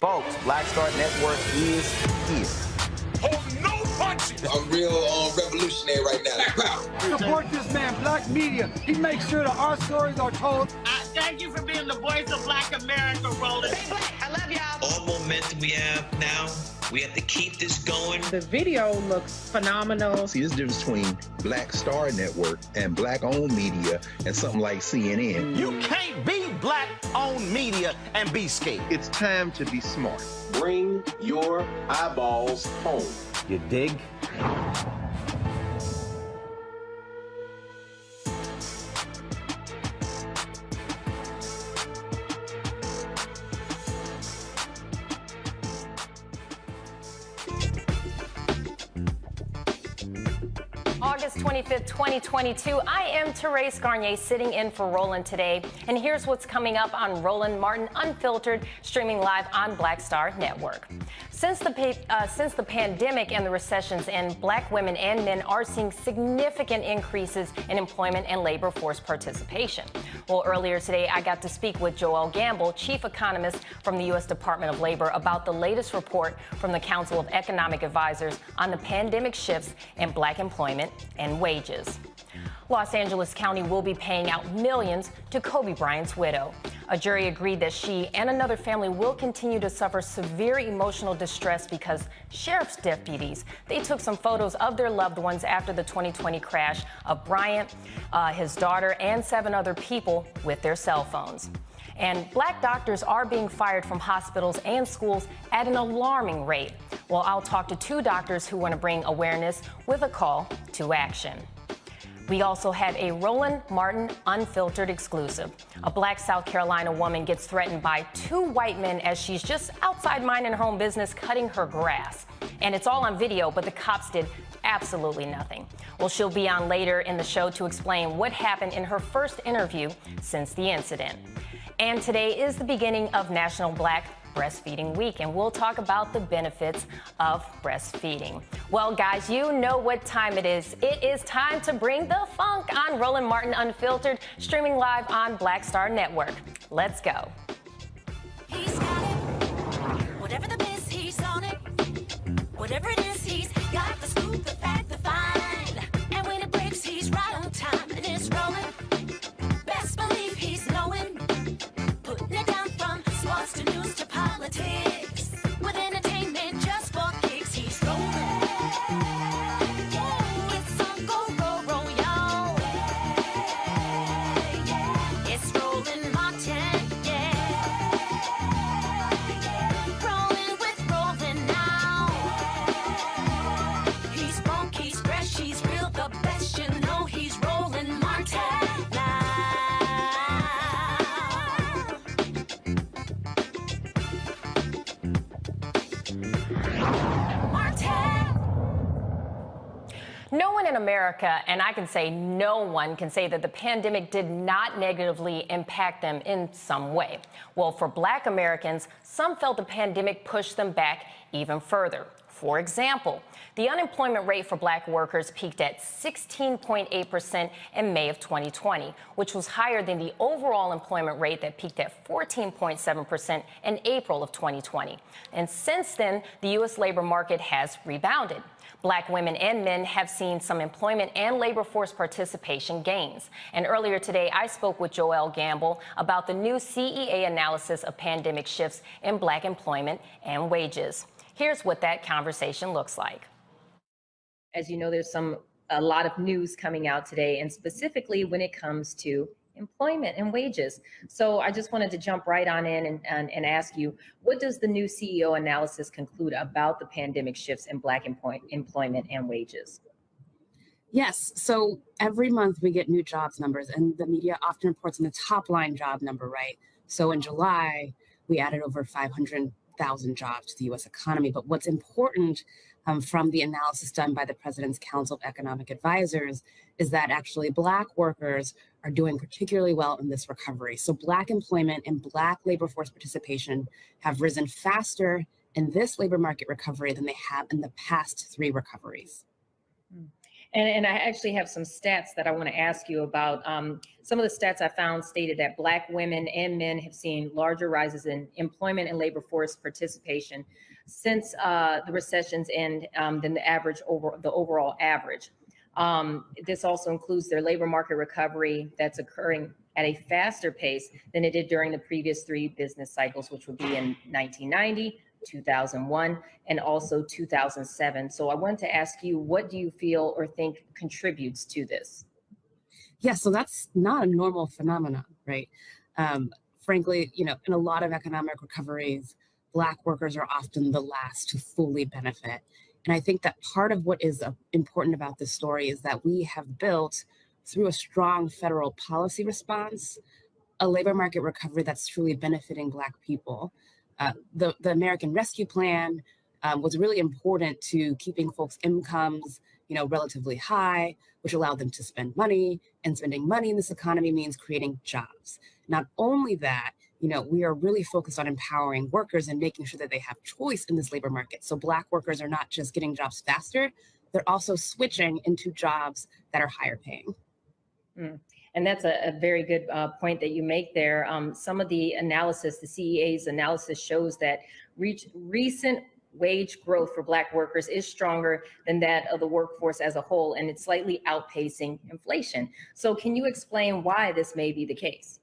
Folks, Black Star Network is here. Hold no punch! I'm real revolutionary right now. Black power. Support this man, Black media. He makes sure that our stories are told. Thank you for being the voice of Black America, Roland. Stay black. I love y'all. All momentum we have now, we have to keep this going. The video looks phenomenal. See, there's a difference between Black Star Network and Black-owned media and something like CNN. You can't be Black-owned media and be scared. It's time to be smart. Bring your eyeballs home. You dig? August 25th, 2022. I am Therese Garnier sitting in for Roland today. And here's what's coming up on Roland Martin Unfiltered, streaming live on Black Star Network. Since the pandemic and the recessions end, Black women and men are seeing significant increases in employment and labor force participation. Well, earlier today, I got to speak with Joelle Gamble, chief economist from the U.S. Department of Labor, about the latest report from the Council of Economic Advisors on the pandemic shifts in Black employment and wages. Los Angeles County will be paying out millions to Kobe Bryant's widow. A jury agreed that she and another family will continue to suffer severe emotional distress because sheriff's deputies, they took some photos of their loved ones after the 2020 crash of Bryant, his daughter, and 7 other people with their cell phones. And Black doctors are being fired from hospitals and schools at an alarming rate. Well, I'll talk to 2 doctors who want to bring awareness with a call to action. We also have a Roland Martin Unfiltered exclusive. A Black South Carolina woman gets threatened by 2 white men as she's just outside minding her own business, cutting her grass. And it's all on video, but the cops did absolutely nothing. Well, she'll be on later in the show to explain what happened in her first interview since the incident. And today is the beginning of National Black Breastfeeding Week, and we'll talk about the benefits of breastfeeding. Well, guys, you know what time it is. It is time to bring the funk on Roland Martin Unfiltered, streaming live on Black Star Network. Let's go. He's got it. Whatever the miss, he's on it. Whatever it is, he's got the scoop, the fact, the find. And when it breaks, he's right on time, and it's rolling. Best believe he's knowing. Putting it down from sports to news to politics. With entertainment just for kicks, he's rolling. Yeah, it's on go, roll, y'all. Yeah, it's Roland Martin, yeah. Rolling with Roland now. He's funk, he's fresh, he's real, the best, you know he's Roland Martin. No one in America, and I can say no one, can say that the pandemic did not negatively impact them in some way. Well, for Black Americans, some felt the pandemic pushed them back even further. For example, the unemployment rate for Black workers peaked at 16.8% in May of 2020, which was higher than the overall employment rate that peaked at 14.7% in April of 2020. And since then, the U.S. labor market has rebounded. Black women and men have seen some employment and labor force participation gains. And earlier today, I spoke with Joelle Gamble about the new CEA analysis of pandemic shifts in Black employment and wages. Here's what that conversation looks like. As you know, there's a lot of news coming out today, and specifically when it comes to employment and wages. So I just wanted to jump right on in and ask you, what does the new CEO analysis conclude about the pandemic shifts in Black employment and wages? Yes, so every month we get new jobs numbers, and the media often reports on the top line job number, right? So in July, we added over 500,000 jobs to the U.S. economy. But what's important from the analysis done by the President's Council of Economic Advisors is that actually Black workers are doing particularly well in this recovery. So Black employment and Black labor force participation have risen faster in this labor market recovery than they have in the past 3 recoveries. And I actually have some stats that I want to ask you about. Some of the stats I found stated that Black women and men have seen larger rises in employment and labor force participation since the recession's end than the overall average. This also includes their labor market recovery that's occurring at a faster pace than it did during the previous 3 business cycles, which would be in 1990, 2001, and also 2007. So I wanted to ask you, what do you feel or think contributes to this? Yeah, so that's not a normal phenomenon, right? Frankly, in a lot of economic recoveries, Black workers are often the last to fully benefit. And I think that part of what is important about this story is that we have built, through a strong federal policy response, a labor market recovery that's truly benefiting Black people. The American Rescue Plan was really important to keeping folks' incomes, relatively high, which allowed them to spend money. And spending money in this economy means creating jobs. Not only that, we are really focused on empowering workers and making sure that they have choice in this labor market. So Black workers are not just getting jobs faster, they're also switching into jobs that are higher paying. And that's a very good point that you make there. Some of the analysis, the CEA's analysis, shows that recent wage growth for Black workers is stronger than that of the workforce as a whole, and it's slightly outpacing inflation. So can you explain why this may be the case?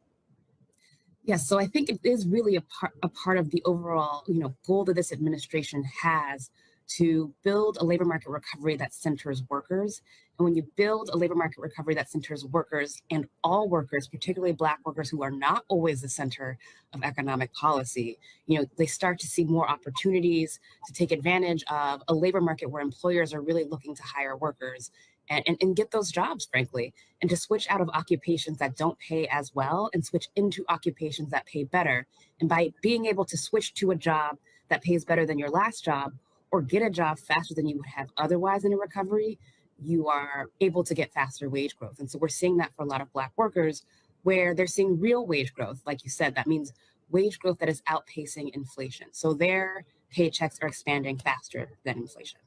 Yes, so I think it is really a part of the overall, goal that this administration has to build a labor market recovery that centers workers. And when you build a labor market recovery that centers workers and all workers, particularly Black workers who are not always the center of economic policy, they start to see more opportunities to take advantage of a labor market where employers are really looking to hire workers and get those jobs, frankly, and to switch out of occupations that don't pay as well and switch into occupations that pay better. And by being able to switch to a job that pays better than your last job, or get a job faster than you would have otherwise in a recovery, you are able to get faster wage growth. And so we're seeing that for a lot of Black workers, where they're seeing real wage growth. Like you said, that means wage growth that is outpacing inflation. So their paychecks are expanding faster than inflation.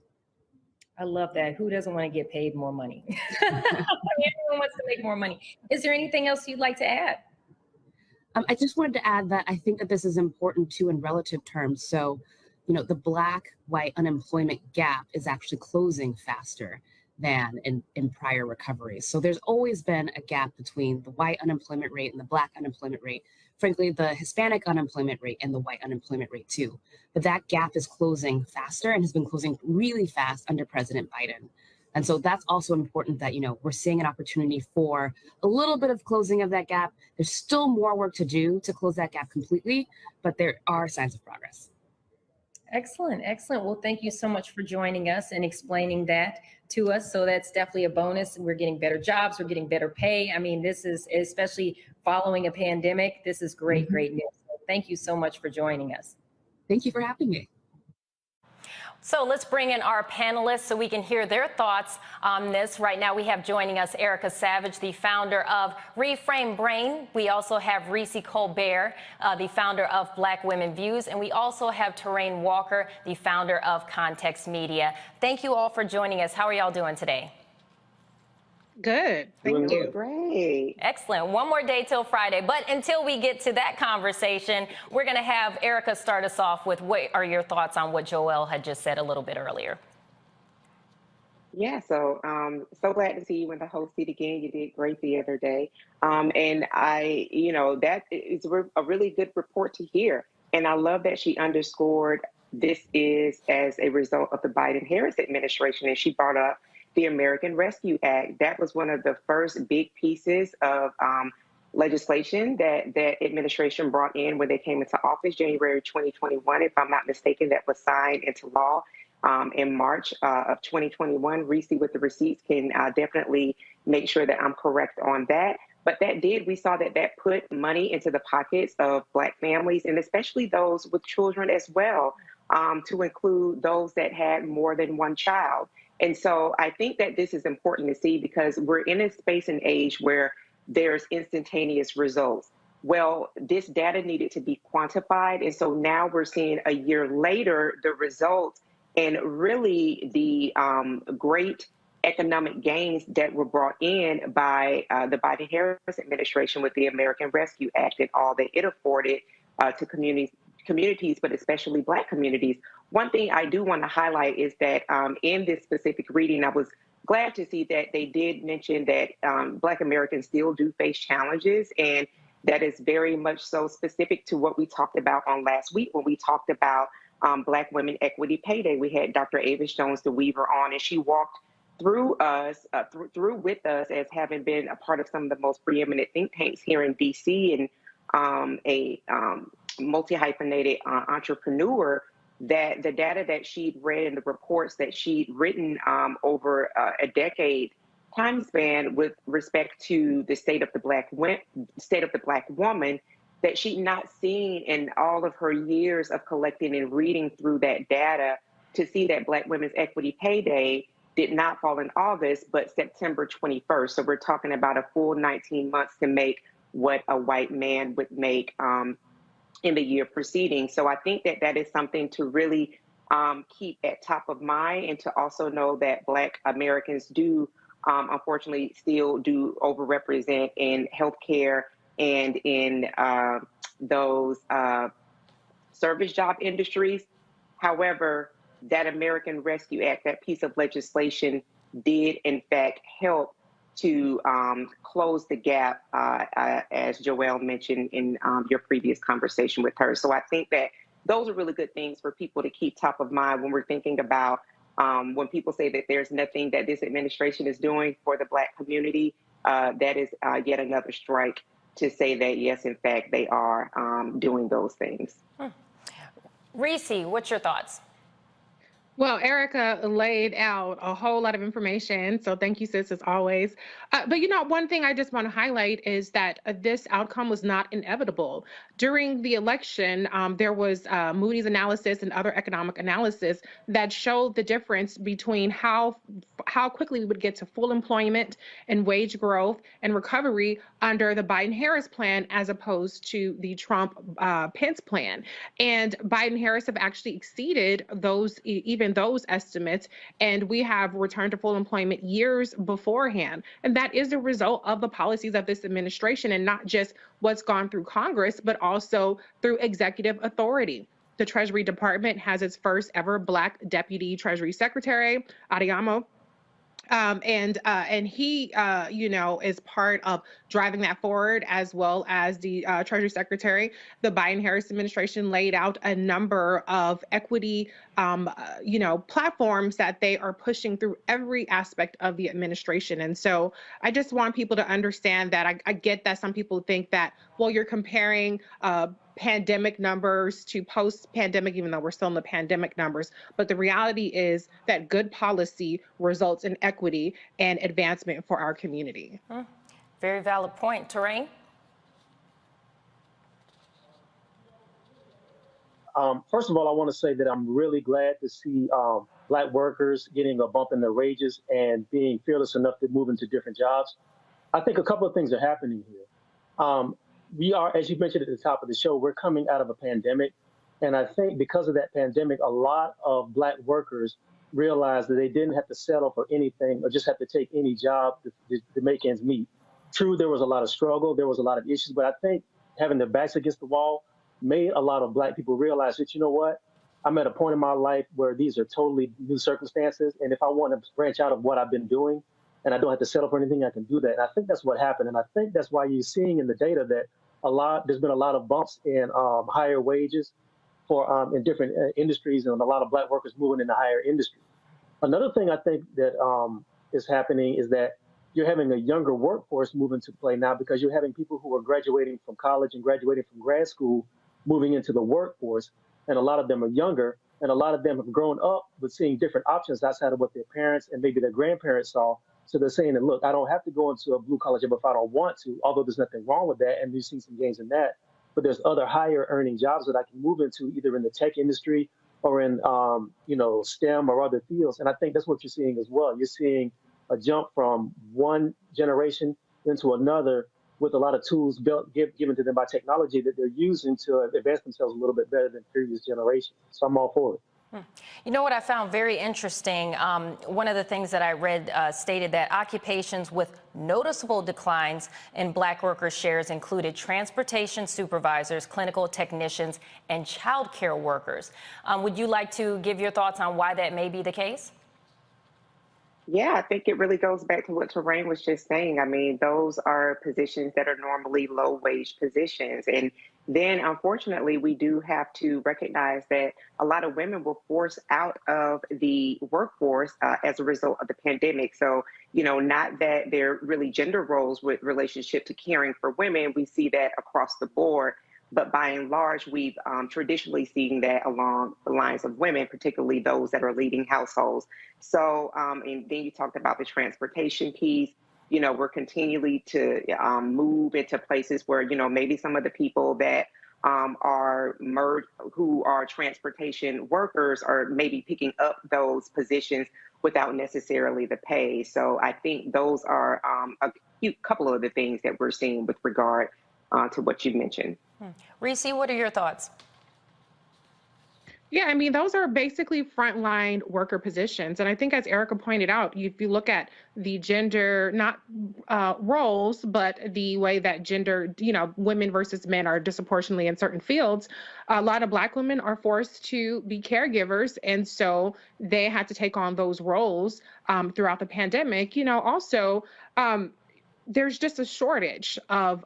I love that. Who doesn't want to get paid more money? Everyone wants to make more money. Is there anything else you'd like to add? I just wanted to add that I think that this is important too in relative terms. So, the Black-white unemployment gap is actually closing faster than in prior recoveries. So there's always been a gap between the white unemployment rate and the Black unemployment rate. Frankly, the Hispanic unemployment rate and the white unemployment rate too. But that gap is closing faster and has been closing really fast under President Biden. And so that's also important that, we're seeing an opportunity for a little bit of closing of that gap. There's still more work to do to close that gap completely, but there are signs of progress. Excellent, excellent. Well, thank you so much for joining us and explaining that to us. So that's definitely a bonus. We're getting better jobs, we're getting better pay. I mean, this is, especially following a pandemic, this is great, great news. So thank you so much for joining us. Thank you for having me. So let's bring in our panelists so we can hear their thoughts on this. Right now we have joining us Erica Savage, the founder of Reframe Brain. We also have Reese Colbert, the founder of Black Women Views. And we also have Terrain Walker, the founder of Context Media. Thank you all for joining us. How are y'all doing today? Good. Thank you. Great. Excellent. One more day till Friday. But until we get to that conversation, we're going to have Erica start us off with what are your thoughts on what Joelle had just said a little bit earlier. Yeah, so glad to see you in the host seat again. You did great the other day. And that is a really good report to hear. And I love that she underscored this is as a result of the Biden-Harris administration. And she brought up the American Rescue Act. That was one of the first big pieces of legislation that administration brought in when they came into office, January 2021, if I'm not mistaken, that was signed into law in March of 2021. Reese with the receipts can definitely make sure that I'm correct on that. But we saw that put money into the pockets of Black families, and especially those with children as well, to include those that had more than one child. And so I think that this is important to see because we're in a space and age where there's instantaneous results. Well, this data needed to be quantified. And so now we're seeing a year later, the results and really the great economic gains that were brought in by the Biden-Harris administration with the American Rescue Act and all that it afforded to communities, but especially Black communities. One thing I do want to highlight is that in this specific reading, I was glad to see that they did mention that Black Americans still do face challenges, and that is very much so specific to what we talked about on last week when we talked about Black Women Equity Pay Day. We had Dr. Avis Jones, the Weaver, on, and she walked through us, through with us as having been a part of some of the most preeminent think tanks here in DC and a multi-hyphenated entrepreneur, that the data that she'd read and the reports that she'd written over a decade time span with respect to the state of the Black woman, that she'd not seen in all of her years of collecting and reading through that data, to see that Black Women's Equity Pay Day did not fall in August, but September 21st. So we're talking about a full 19 months to make what a white man would make in the year preceding. So I think that that is something to really keep at top of mind, and to also know that Black Americans do, unfortunately, still do overrepresent in healthcare and in those service job industries. However, that American Rescue Act, that piece of legislation, did in fact help to close the gap, as Joelle mentioned in your previous conversation with her. So I think that those are really good things for people to keep top of mind when we're thinking about when people say that there's nothing that this administration is doing for the Black community. That is yet another strike to say that, yes, in fact, they are doing those things. Reese, what's your thoughts? Well, Erica laid out a whole lot of information, so thank you, sis, as always. But one thing I just want to highlight is that this outcome was not inevitable. During the election, there was Moody's analysis and other economic analysis that showed the difference between how quickly we would get to full employment and wage growth and recovery under the Biden-Harris plan as opposed to the Trump-Pence plan. And Biden-Harris have actually exceeded even those estimates, and we have returned to full employment years beforehand. And that is a result of the policies of this administration, and not just what's gone through Congress, but also through executive authority. The Treasury Department has its first ever Black Deputy Treasury Secretary, Adeyemo. And he, is part of driving that forward, as well as the Treasury Secretary. The Biden-Harris administration laid out a number of equity, platforms that they are pushing through every aspect of the administration. And so I just want people to understand that I get that some people think that, well, you're comparing pandemic numbers to post-pandemic, even though we're still in the pandemic numbers. But the reality is that good policy results in equity and advancement for our community. Very valid point. Terrain? First of all, I want to say that I'm really glad to see Black workers getting a bump in their wages and being fearless enough to move into different jobs. I think a couple of things are happening here. We are, as you mentioned at the top of the show, we're coming out of a pandemic. And I think because of that pandemic, a lot of Black workers realized that they didn't have to settle for anything or just have to take any job to make ends meet. True, there was a lot of struggle, there was a lot of issues, but I think having their backs against the wall made a lot of Black people realize that, you know what, I'm at a point in my life where these are totally new circumstances. And if I want to branch out of what I've been doing and I don't have to settle for anything, I can do that. And I think that's what happened. And I think that's why you're seeing in the data that there's been a lot of bumps in higher wages for in different industries, and a lot of Black workers moving into higher industries. Another thing I think that is happening is that you're having a younger workforce move into play now, because you're having people who are graduating from college and graduating from grad school moving into the workforce, and a lot of them are younger, and a lot of them have grown up with seeing different options outside of what their parents and maybe their grandparents saw. So they're saying that, look, I don't have to go into a blue-collar job if I don't want to, although there's nothing wrong with that, and we've seen some gains in that. But there's other higher-earning jobs that I can move into, either in the tech industry or in, STEM or other fields. And I think that's what you're seeing as well. You're seeing a jump from one generation into another with a lot of tools given to them by technology that they're using to advance themselves a little bit better than previous generations. So I'm all for it. You know what I found very interesting? One of the things that I read stated that occupations with noticeable declines in Black worker shares included transportation supervisors, clinical technicians, and child care workers. Would you like to give your thoughts on why that may be the case? Yeah, I think it really goes back to what Terrain was just saying. I mean, those are positions that are normally low wage positions. And then unfortunately, we do have to recognize that a lot of women were forced out of the workforce as a result of the pandemic. So, not that they're really gender roles with relationship to caring for women. We see that across the board. But by and large, we've traditionally seen that along the lines of women, particularly those that are leading households. So, and then you talked about the transportation piece. We're continually to move into places where, maybe some of the people that who are transportation workers are maybe picking up those positions without necessarily the pay. So I think those are a couple of the things that we're seeing with regard to what you mentioned. Reese, what are your thoughts? Yeah, I mean, those are basically frontline worker positions. And I think, as Erica pointed out, if you look at the gender, not roles, but the way that gender, women versus men are disproportionately in certain fields, a lot of Black women are forced to be caregivers. And so they had to take on those roles throughout the pandemic. Also, there's just a shortage of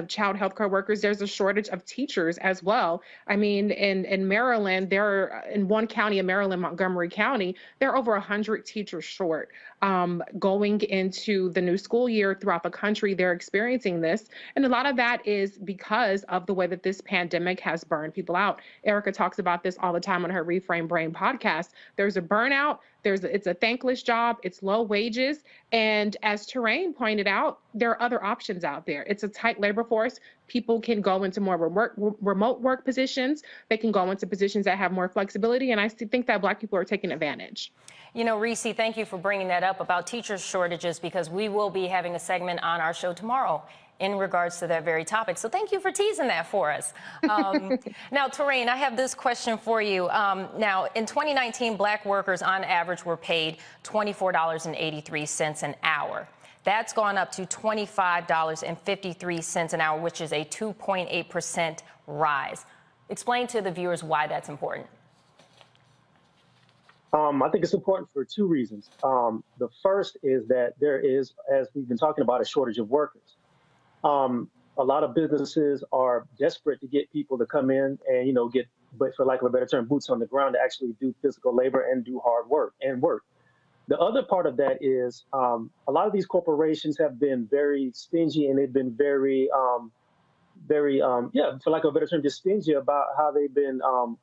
child health care workers. There's a shortage of teachers as well. I mean, in Maryland, in one county in Maryland, Montgomery County, there are over 100 teachers short. Going into the new school year throughout the country, they're experiencing this. And a lot of that is because of the way that this pandemic has burned people out. Erica talks about this all the time on her Reframe Brain podcast. There's a burnout. It's a thankless job. It's low wages. And as Terrain pointed out, there are other options out there. It's a tight labor force. People can go into more remote work positions. They can go into positions that have more flexibility. And I think that Black people are taking advantage. Reese, thank you for bringing that up about teacher shortages, because we will be having a segment on our show tomorrow in regards to that very topic. So thank you for teasing that for us. Now, Terrain, I have this question for you. Now, in 2019, Black workers on average were paid $24.83 an hour. That's gone up to $25.53 an hour, which is a 2.8% rise. Explain to the viewers why that's important. I think it's important for two reasons. The first is that there is, as we've been talking about, a shortage of workers. A lot of businesses are desperate to get people to come in and, but for lack of a better term, boots on the ground to actually do physical labor and do hard work. The other part of that is a lot of these corporations have been very stingy, and they've been very, for lack of a better term, just stingy about how they've been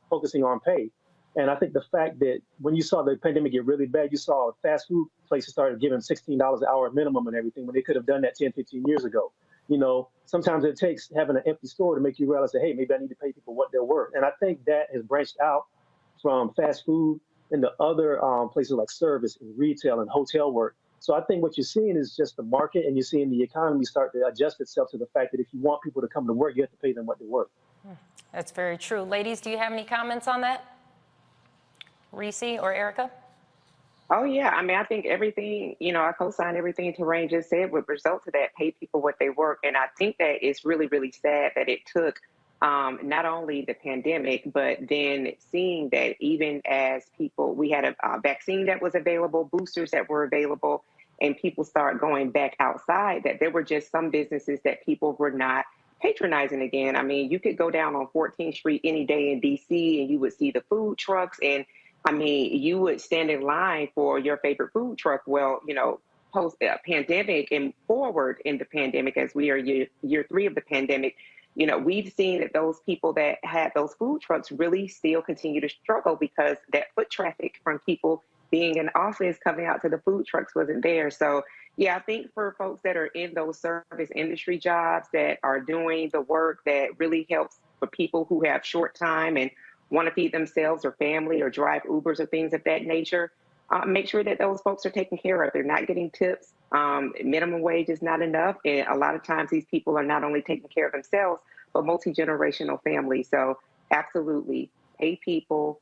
focusing on pay. And I think the fact that when you saw the pandemic get really bad, you saw fast food places started giving $16 an hour minimum and everything, when they could have done that 10, 15 years ago. Sometimes it takes having an empty store to make you realize that, hey, maybe I need to pay people what they're worth. And I think that has branched out from fast food into other places like service and retail and hotel work. So I think what you're seeing is just the market, and you're seeing the economy start to adjust itself to the fact that if you want people to come to work, you have to pay them what they're worth. That's very true. Ladies, do you have any comments on that? Reese or Erica? Oh, yeah. I mean, I think everything, I co-sign everything Terrain just said with results of that, pay people what they work. And I think that it's really, really sad that it took not only the pandemic, but then seeing that even as we had a vaccine that was available, boosters that were available, and people start going back outside, that there were just some businesses that people were not patronizing again. I mean, you could go down on 14th Street any day in DC and you would see the food trucks, and I mean, you would stand in line for your favorite food truck. Well, post pandemic and forward in the pandemic, as we are year 3 of the pandemic, we've seen that those people that had those food trucks really still continue to struggle because that foot traffic from people being in office coming out to the food trucks wasn't there. So, yeah, I think for folks that are in those service industry jobs that are doing the work that really helps for people who have short time and want to feed themselves or family or drive Ubers or things of that nature, make sure that those folks are taken care of. They're not getting tips. Minimum wage is not enough. And a lot of times these people are not only taking care of themselves, but multi-generational families. So absolutely pay people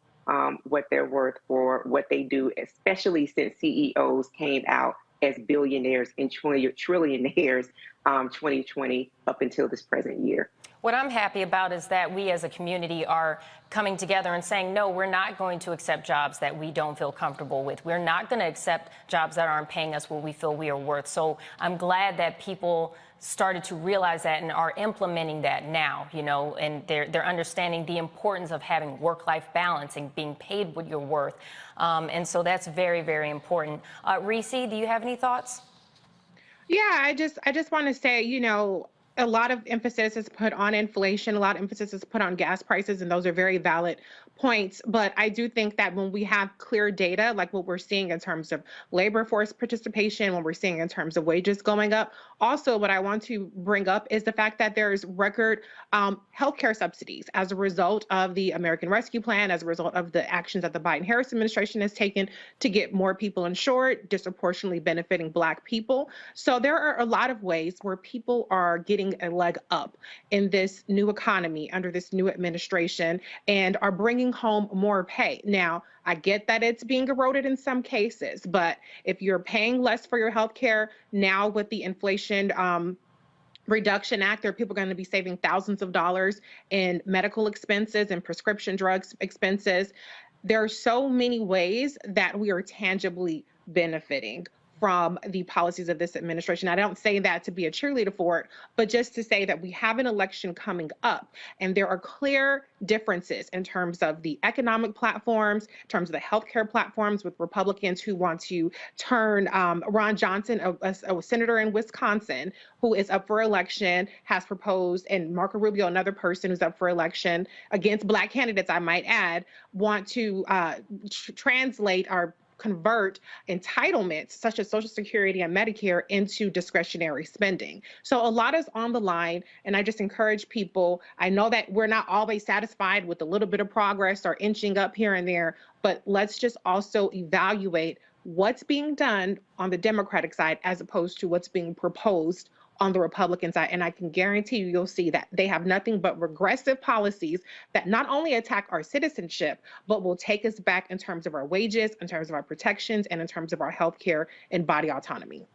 what they're worth for what they do, especially since CEOs came out as billionaires and trillionaires 2020 up until this present year. What I'm happy about is that we as a community are coming together and saying, no, we're not going to accept jobs that we don't feel comfortable with. We're not going to accept jobs that aren't paying us what we feel we are worth. So I'm glad that people started to realize that and are implementing that now, you know, and they're understanding the importance of having work-life balance and being paid what you're worth. And so that's very, very important. Reese, do you have any thoughts? Yeah, I just want to say, you know, a lot of emphasis is put on inflation, a lot of emphasis is put on gas prices, and those are very valid points. But I do think that when we have clear data, like what we're seeing in terms of labor force participation, when we're seeing in terms of wages going up, also what I want to bring up is the fact that there's record healthcare subsidies as a result of the American Rescue Plan, as a result of the actions that the Biden-Harris administration has taken to get more people insured, disproportionately benefiting Black people. So there are a lot of ways where people are getting a leg up in this new economy under this new administration and are bringing home more pay. Now, I get that it's being eroded in some cases, but if you're paying less for your health care now with the Inflation Reduction Act, there are people going to be saving thousands of dollars in medical expenses and prescription drugs expenses. There are so many ways that we are tangibly benefiting from the policies of this administration. I don't say that to be a cheerleader for it, but just to say that we have an election coming up, and there are clear differences in terms of the economic platforms, in terms of the healthcare platforms, with Republicans who want to turn Ron Johnson, a senator in Wisconsin, who is up for election, has proposed, and Marco Rubio, another person who's up for election against Black candidates, I might add, want to translate our convert entitlements such as Social Security and Medicare into discretionary spending. So a lot is on the line, and I just encourage people. I know that we're not always satisfied with a little bit of progress or inching up here and there, but let's just also evaluate what's being done on the Democratic side as opposed to what's being proposed on the Republican side. And I can guarantee you'll see that they have nothing but regressive policies that not only attack our citizenship, but will take us back in terms of our wages, in terms of our protections, and in terms of our health care and body autonomy.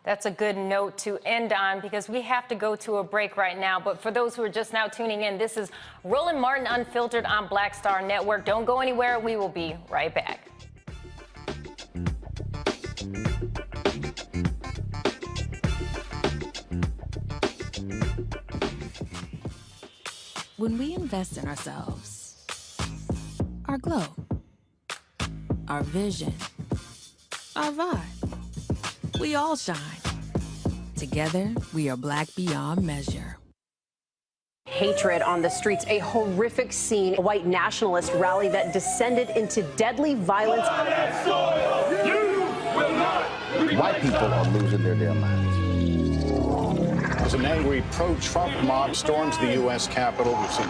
That's a good note to end on because we have to go to a break right now. But for those who are just now tuning in, this is Roland Martin Unfiltered on Black Star Network. Don't go anywhere. We will be right back. When we invest in ourselves, our glow, our vision, our vibe, we all shine. Together, we are Black beyond measure. Hatred on the streets, a horrific scene, a white nationalist rally that descended into deadly violence. White people are losing their damn minds. As an angry pro-Trump mob storms the U.S. Capitol, we've seen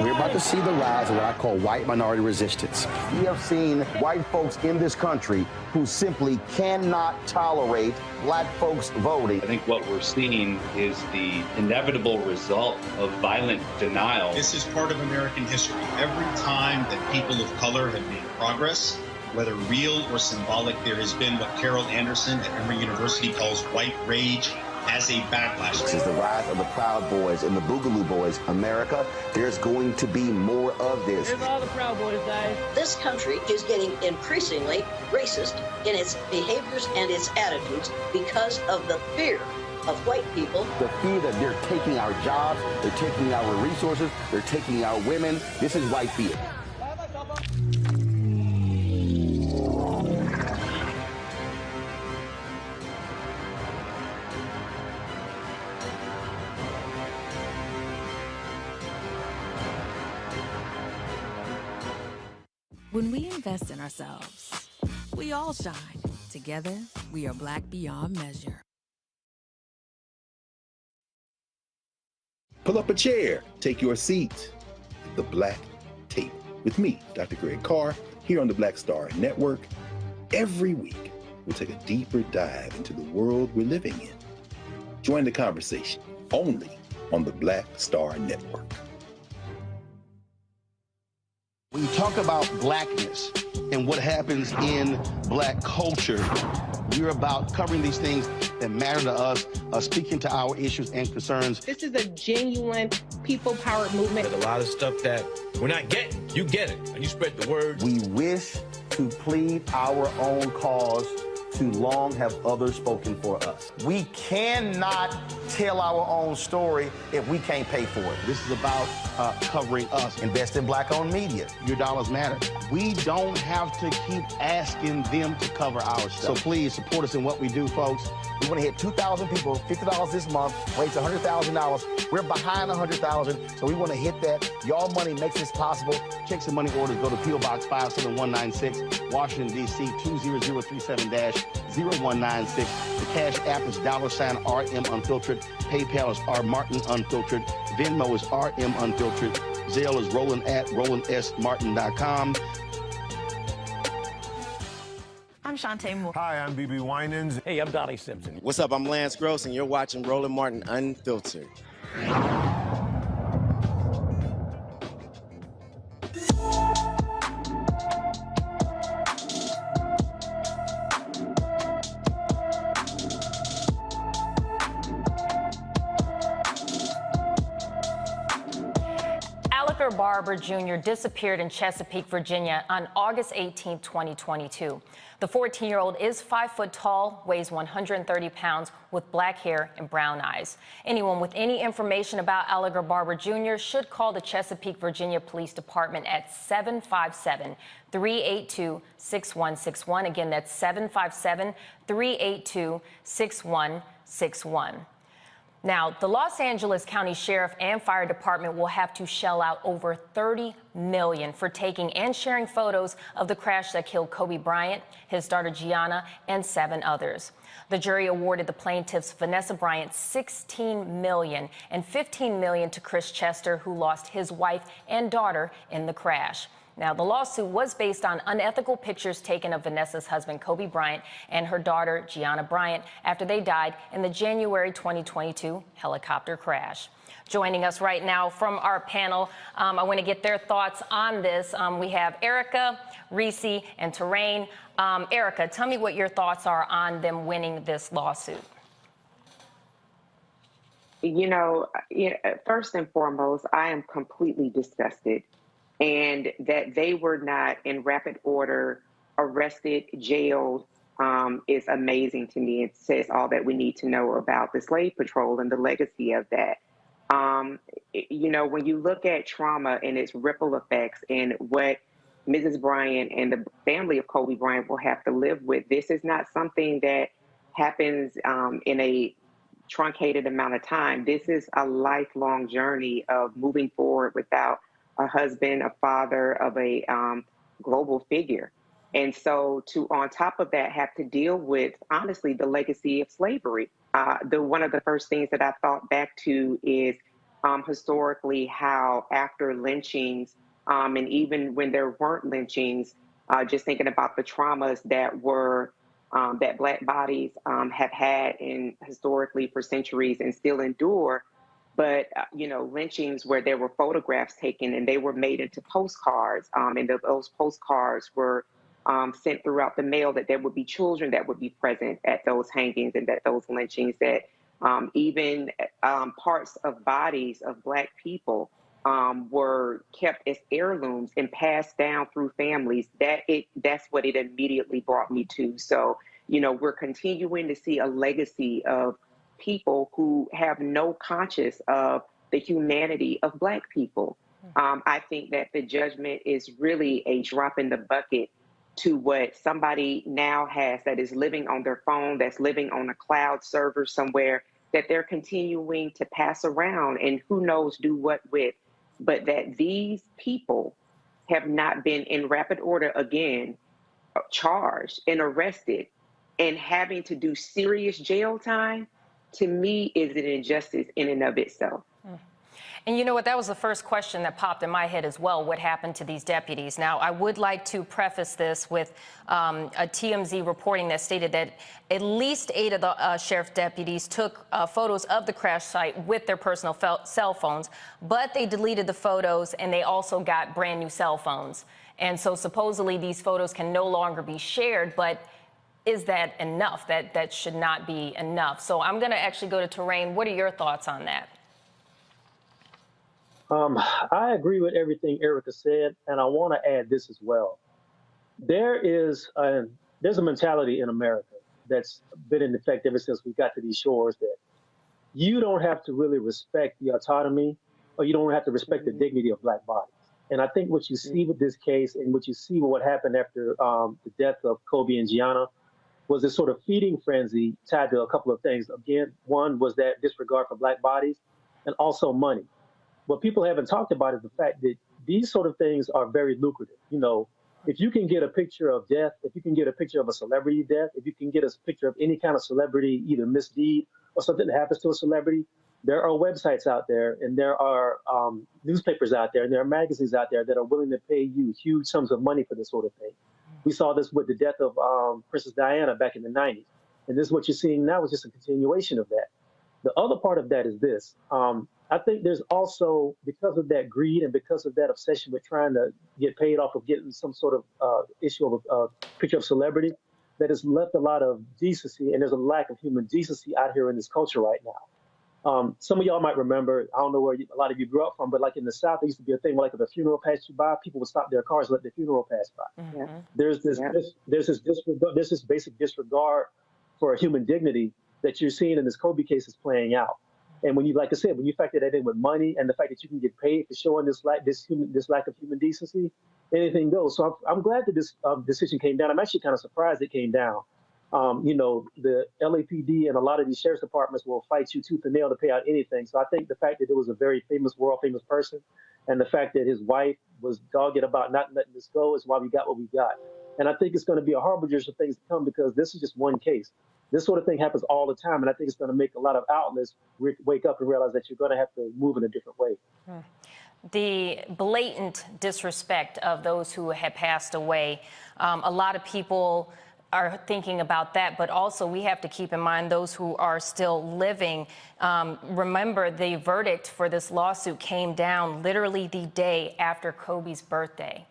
We're about to see the rise of what I call white minority resistance. We have seen white folks in this country who simply cannot tolerate Black folks voting. I think what we're seeing is the inevitable result of violent denial. This is part of American history. Every time that people of color have made progress, whether real or symbolic, there has been what Carol Anderson at Emory University calls white rage as a backlash. This is the rise of the Proud Boys and the Boogaloo Boys. America, there's going to be more of this. Here's all the Proud Boys, guys. This country is getting increasingly racist in its behaviors and its attitudes because of the fear of white people. The fear that they're taking our jobs, they're taking our resources, they're taking our women. This is white fear. When we invest in ourselves, we all shine. Together, we are Black beyond measure. Pull up a chair, take your seat at the Black Table with me, Dr. Greg Carr, here on the Black Star Network. Every week, we'll take a deeper dive into the world we're living in. Join the conversation only on the Black Star Network. When you talk about blackness and what happens in black culture, we're about covering these things that matter to us, speaking to our issues and concerns. This is a genuine people-powered movement. There's a lot of stuff that we're not getting. You get it, and you spread the word. We wish to plead our own cause. Too long have others spoken for us. We cannot tell our own story if we can't pay for it. This is about covering us. Invest in black-owned media. Your dollars matter. We don't have to keep asking them to cover our stuff. So please support us in what we do, folks. We want to hit 2,000 people, $50 this month, raise $100,000. We're behind 100,000, so we want to hit that. Y'all money makes this possible. Checks and money orders go to P.O. Box 57196, Washington, D.C. 20037-0196. The Cash App is $RM Unfiltered. PayPal is R Martin Unfiltered. Venmo is RM Unfiltered. Zelle is Roland@RolandSMartin.com. I'm Shantae Moore. Hi, I'm BB Winans. Hey, I'm Donnie Simpson. What's up? I'm Lance Gross, and you're watching Roland Martin Unfiltered. Barber Jr. disappeared in Chesapeake, Virginia on August 18, 2022. The 14-year-old is 5 foot tall, weighs 130 pounds, with black hair and brown eyes. Anyone with any information about Alliger Barber Jr. should call the Chesapeake, Virginia Police Department at 757-382-6161. Again, that's 757-382-6161. Now, the Los Angeles County Sheriff and Fire Department will have to shell out over $30 million for taking and sharing photos of the crash that killed Kobe Bryant, his daughter Gianna, and 7 others. The jury awarded the plaintiffs Vanessa Bryant $16 million and $15 million to Chris Chester, who lost his wife and daughter in the crash. Now, the lawsuit was based on unethical pictures taken of Vanessa's husband, Kobe Bryant, and her daughter, Gianna Bryant, after they died in the January 2022 helicopter crash. Joining us right now from our panel, I want to get their thoughts on this. We have Erica, Reese, and Terrain. Erica, tell me what your thoughts are on them winning this lawsuit. You know, first and foremost, I am completely disgusted. And that they were not in rapid order arrested, jailed, is amazing to me. It says all that we need to know about the slave patrol and the legacy of that. You know, when you look at trauma and its ripple effects and what Mrs. Bryant and the family of Kobe Bryant will have to live with, this is not something that happens in a truncated amount of time. This is a lifelong journey of moving forward without a husband, a father, of a global figure. And so to, on top of that, have to deal with, honestly, the legacy of slavery. One of the first things that I thought back to is historically how after lynchings, and even when there weren't lynchings, just thinking about the traumas that were, that Black bodies have had in historically for centuries and still endure. But, you know, lynchings where there were photographs taken and they were made into postcards, and those postcards were sent throughout the mail, that there would be children that would be present at those hangings and at those lynchings, that even parts of bodies of Black people were kept as heirlooms and passed down through families. That's what it immediately brought me to. So, you know, we're continuing to see a legacy of people who have no conscience of the humanity of Black people. I think that the judgment is really a drop in the bucket to what somebody now has that is living on their phone, that's living on a cloud server somewhere, that they're continuing to pass around and who knows do what with. But that these people have not been in rapid order, again, charged and arrested and having to do serious jail time, to me, is an injustice in and of itself. And you know what? That was the first question that popped in my head as well. What happened to these deputies? Now, I would like to preface this with a TMZ reporting that stated that at least 8 of the sheriff's deputies took photos of the crash site with their personal cell phones, but they deleted the photos and they also got brand new cell phones. And so supposedly these photos can no longer be shared, but is that enough? That should not be enough. So I'm going to actually go to Terrain. What are your thoughts on that? I agree with everything Erica said, and I want to add this as well. There's a mentality in America that's been in effect ever since we got to these shores that you don't have to really respect the autonomy, or you don't have to respect the dignity of Black bodies. And I think what you see with this case, and what you see with what happened after the death of Kobe and Gianna, was this sort of feeding frenzy tied to a couple of things. Again, one was that disregard for Black bodies, and also money. What people haven't talked about is the fact that these sort of things are very lucrative. You know, if you can get a picture of death, if you can get a picture of a celebrity death, if you can get a picture of any kind of celebrity, either misdeed or something that happens to a celebrity, there are websites out there, and there are newspapers out there, and there are magazines out there that are willing to pay you huge sums of money for this sort of thing. We saw this with the death of Princess Diana back in the 90s. And this is what you're seeing now is just a continuation of that. The other part of that is this. I think there's also, because of that greed and because of that obsession with trying to get paid off of getting some sort of issue of a picture of celebrity, that has left a lot of decency, and there's a lack of human decency out here in this culture right now. Some of y'all might remember, I don't know where a lot of you grew up from, but like in the South, there used to be a thing where like if a funeral passed you by, people would stop their cars and let the funeral pass by. Mm-hmm. There's this basic disregard for human dignity that you're seeing in this Kobe case is playing out. And when you, like I said, when you factor that in with money and the fact that you can get paid for showing this lack of human decency, anything goes. So I'm glad that this decision came down. I'm actually kind of surprised it came down. You know, the LAPD and a lot of these sheriff's departments will fight you tooth and nail to pay out anything. So I think the fact that it was a very famous, world famous person, and the fact that his wife was dogged about not letting this go is why we got what we got. And I think it's going to be a harbinger of things to come, because this is just one case. This sort of thing happens all the time, and I think it's going to make a lot of outlets wake up and realize that you're going to have to move in a different way. The blatant disrespect of those who had passed away, a lot of people are thinking about that, but also we have to keep in mind those who are still living. Remember, the verdict for this lawsuit came down literally the day after Kobe's birthday.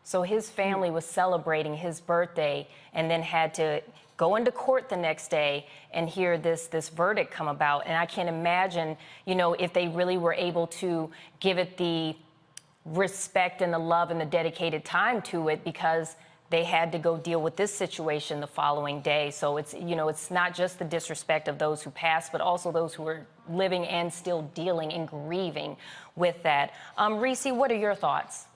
So his family was celebrating his birthday and then had to go into court the next day and hear this verdict come about. And I can't imagine, you know, if they really were able to give it the respect and the love and the dedicated time to it, because they had to go deal with this situation the following day. So it's, you know, it's not just the disrespect of those who passed, but also those who are living and still dealing and grieving with that. Reese, what are your thoughts?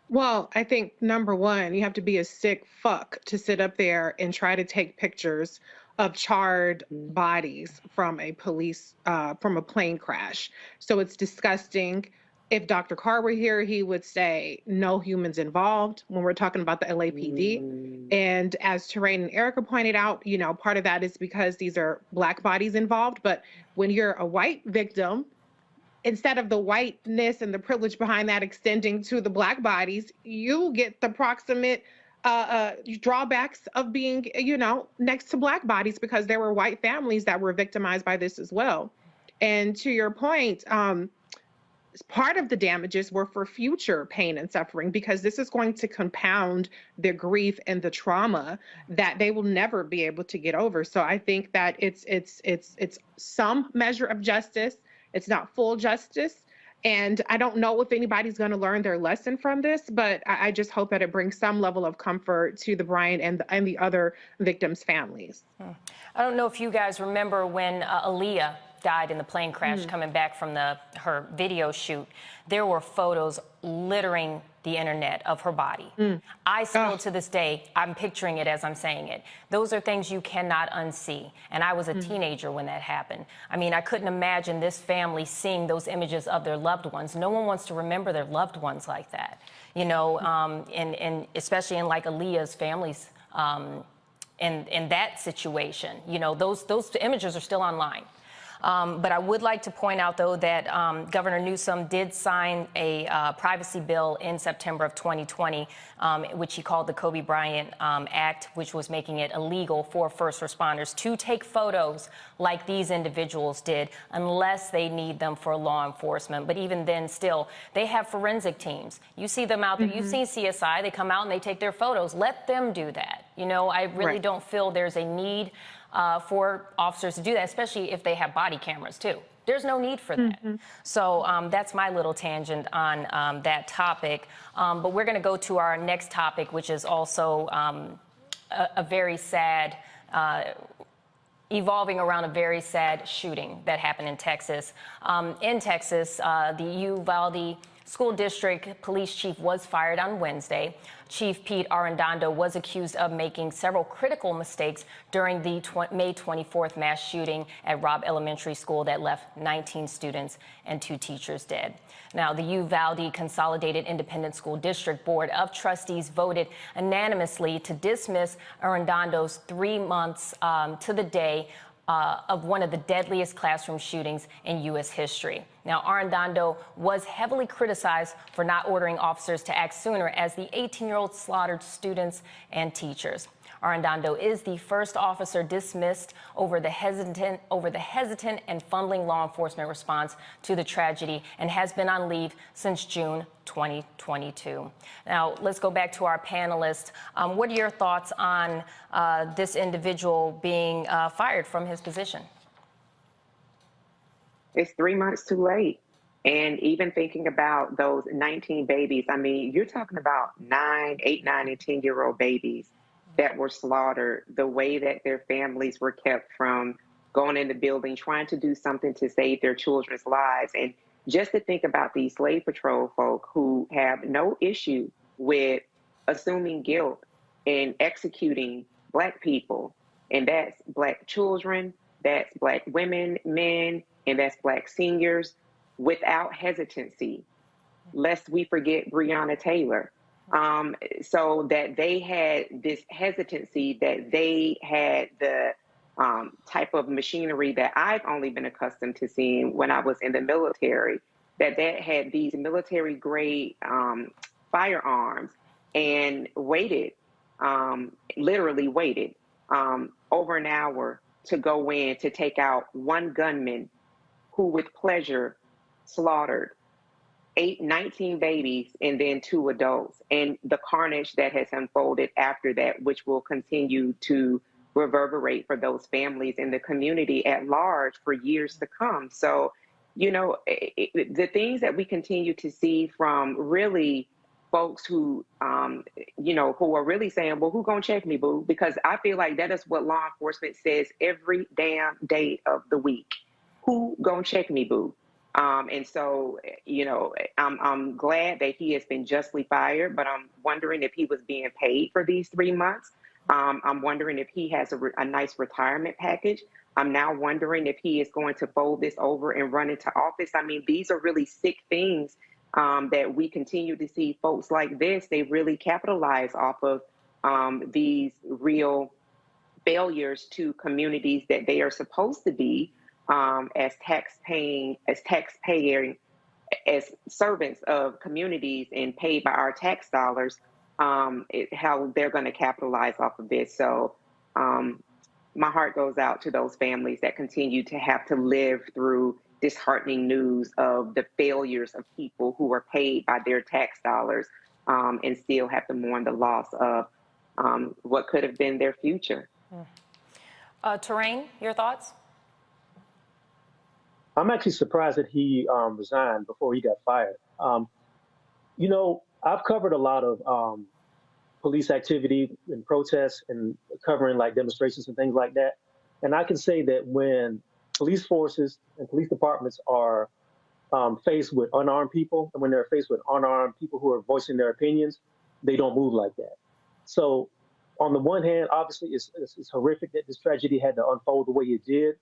Well, I think number one, you have to be a sick fuck to sit up there and try to take pictures of charred bodies from a plane crash. So it's disgusting. If Dr. Carr were here, he would say no humans involved when we're talking about the LAPD. And as Terrain and Erica pointed out, you know, part of that is because these are Black bodies involved. But when you're a white victim, instead of the whiteness and the privilege behind that extending to the Black bodies, you get the proximate drawbacks of being, you know, next to Black bodies, because there were white families that were victimized by this as well. And to your point, part of the damages were for future pain and suffering, because this is going to compound the grief and the trauma that they will never be able to get over. So I think that it's some measure of justice. It's not full justice. And I don't know if anybody's going to learn their lesson from this, but I just hope that it brings some level of comfort to the Bryant and the other victims' families. I don't know if you guys remember when Aaliyah died in the plane crash coming back from her video shoot. There were photos littering the internet of her body. I still, to this day, I'm picturing it as I'm saying it. Those are things you cannot unsee. And I was a teenager when that happened. I mean, I couldn't imagine this family seeing those images of their loved ones. No one wants to remember their loved ones like that, you know, and especially in like Aaliyah's family's, in that situation. You know, those images are still online. But I would like to point out, though, that Governor Newsom did sign a privacy bill in September of 2020, which he called the Kobe Bryant Act, which was making it illegal for first responders to take photos like these individuals did unless they need them for law enforcement. But even then, still, they have forensic teams. You see them out there. You've seen CSI. They come out and they take their photos. Let them do that. You know, I really don't feel there's a need for officers to do that, especially if they have body cameras, too. There's no need for that. So that's my little tangent on that topic. But we're going to go to our next topic, which is also a very sad, evolving around a very sad shooting that happened in Texas. The Uvalde School District Police Chief was fired on Wednesday. Chief Pete Arredondo was accused of making several critical mistakes during the May 24th mass shooting at Robb Elementary School that left 19 students and 2 teachers dead. Now, the Uvalde Consolidated Independent School District Board of Trustees voted unanimously to dismiss Arredondo's 3 months to the day of one of the deadliest classroom shootings in U.S. history. Now, Arredondo was heavily criticized for not ordering officers to act sooner as the 18-year-old slaughtered students and teachers. Arredondo is the first officer dismissed over the hesitant and fumbling law enforcement response to the tragedy and has been on leave since June 2022. Now, let's go back to our panelists. What are your thoughts on this individual being fired from his position? It's 3 months too late. And even thinking about those 19 babies, I mean, you're talking about 8, 9, and 10-year-old babies that were slaughtered, the way that their families were kept from going in the building, trying to do something to save their children's lives. And just to think about these slave patrol folk who have no issue with assuming guilt and executing Black people, and that's Black children, that's Black women, men, and that's Black seniors, without hesitancy, lest we forget Breonna Taylor. So that they had this hesitancy, that they had the type of machinery that I've only been accustomed to seeing when I was in the military, that had these military grade firearms, and waited, literally waited over an hour to go in to take out one gunman who with pleasure slaughtered 19 babies and then 2 adults, and the carnage that has unfolded after that, which will continue to reverberate for those families and the community at large for years to come. So, you know, the things that we continue to see from really folks who, you know, who are really saying, well, who gonna check me, boo? Because I feel like that is what law enforcement says every damn day of the week. Who gonna check me, boo? And so, you know, I'm glad that he has been justly fired, but I'm wondering if he was being paid for these 3 months. I'm wondering if he has a nice retirement package. I'm now wondering if he is going to fold this over and run into office. I mean, these are really sick things that we continue to see folks like this. They really capitalize off of these real failures to communities that they are supposed to be as servants of communities and paid by our tax dollars, how they're going to capitalize off of this. So my heart goes out to those families that continue to have to live through disheartening news of the failures of people who are paid by their tax dollars and still have to mourn the loss of what could have been their future. Terrain, your thoughts? I'm actually surprised that he resigned before he got fired. You know, I've covered a lot of police activity and protests and covering like demonstrations and things like that. And I can say that when police forces and police departments are faced with unarmed people, and when they're faced with unarmed people who are voicing their opinions, they don't move like that. So on the one hand, obviously it's horrific that this tragedy had to unfold the way it did.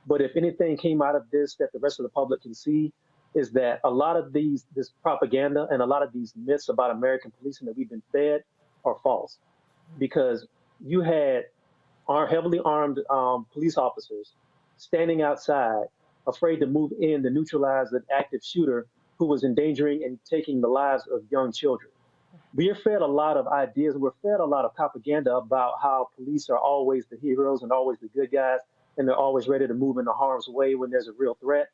But if anything came out of this that the rest of the public can see, is that a lot of this propaganda and a lot of these myths about American policing that we've been fed are false. Because you had heavily armed police officers standing outside afraid to move in to neutralize an active shooter who was endangering and taking the lives of young children. We are fed a lot of ideas and we're fed a lot of propaganda about how police are always the heroes and always the good guys, and they're always ready to move into harm's way when there's a real threat.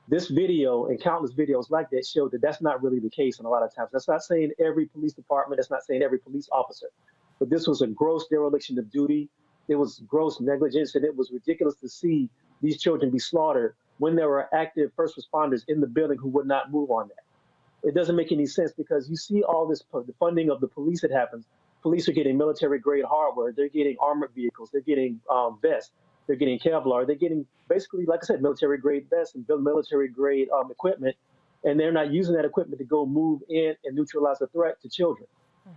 This video and countless videos like that show that that's not really the case. And a lot of times, that's not saying every police department, that's not saying every police officer, but this was a gross dereliction of duty. It was gross negligence, and it was ridiculous to see these children be slaughtered when there were active first responders in the building who would not move on that. It doesn't make any sense because you see all this, the funding of the police that happens. Police are getting military grade hardware. They're getting armored vehicles. They're getting vests. They're getting Kevlar. They're getting basically, like I said, military grade vests and military grade equipment. And they're not using that equipment to go move in and neutralize a threat to children.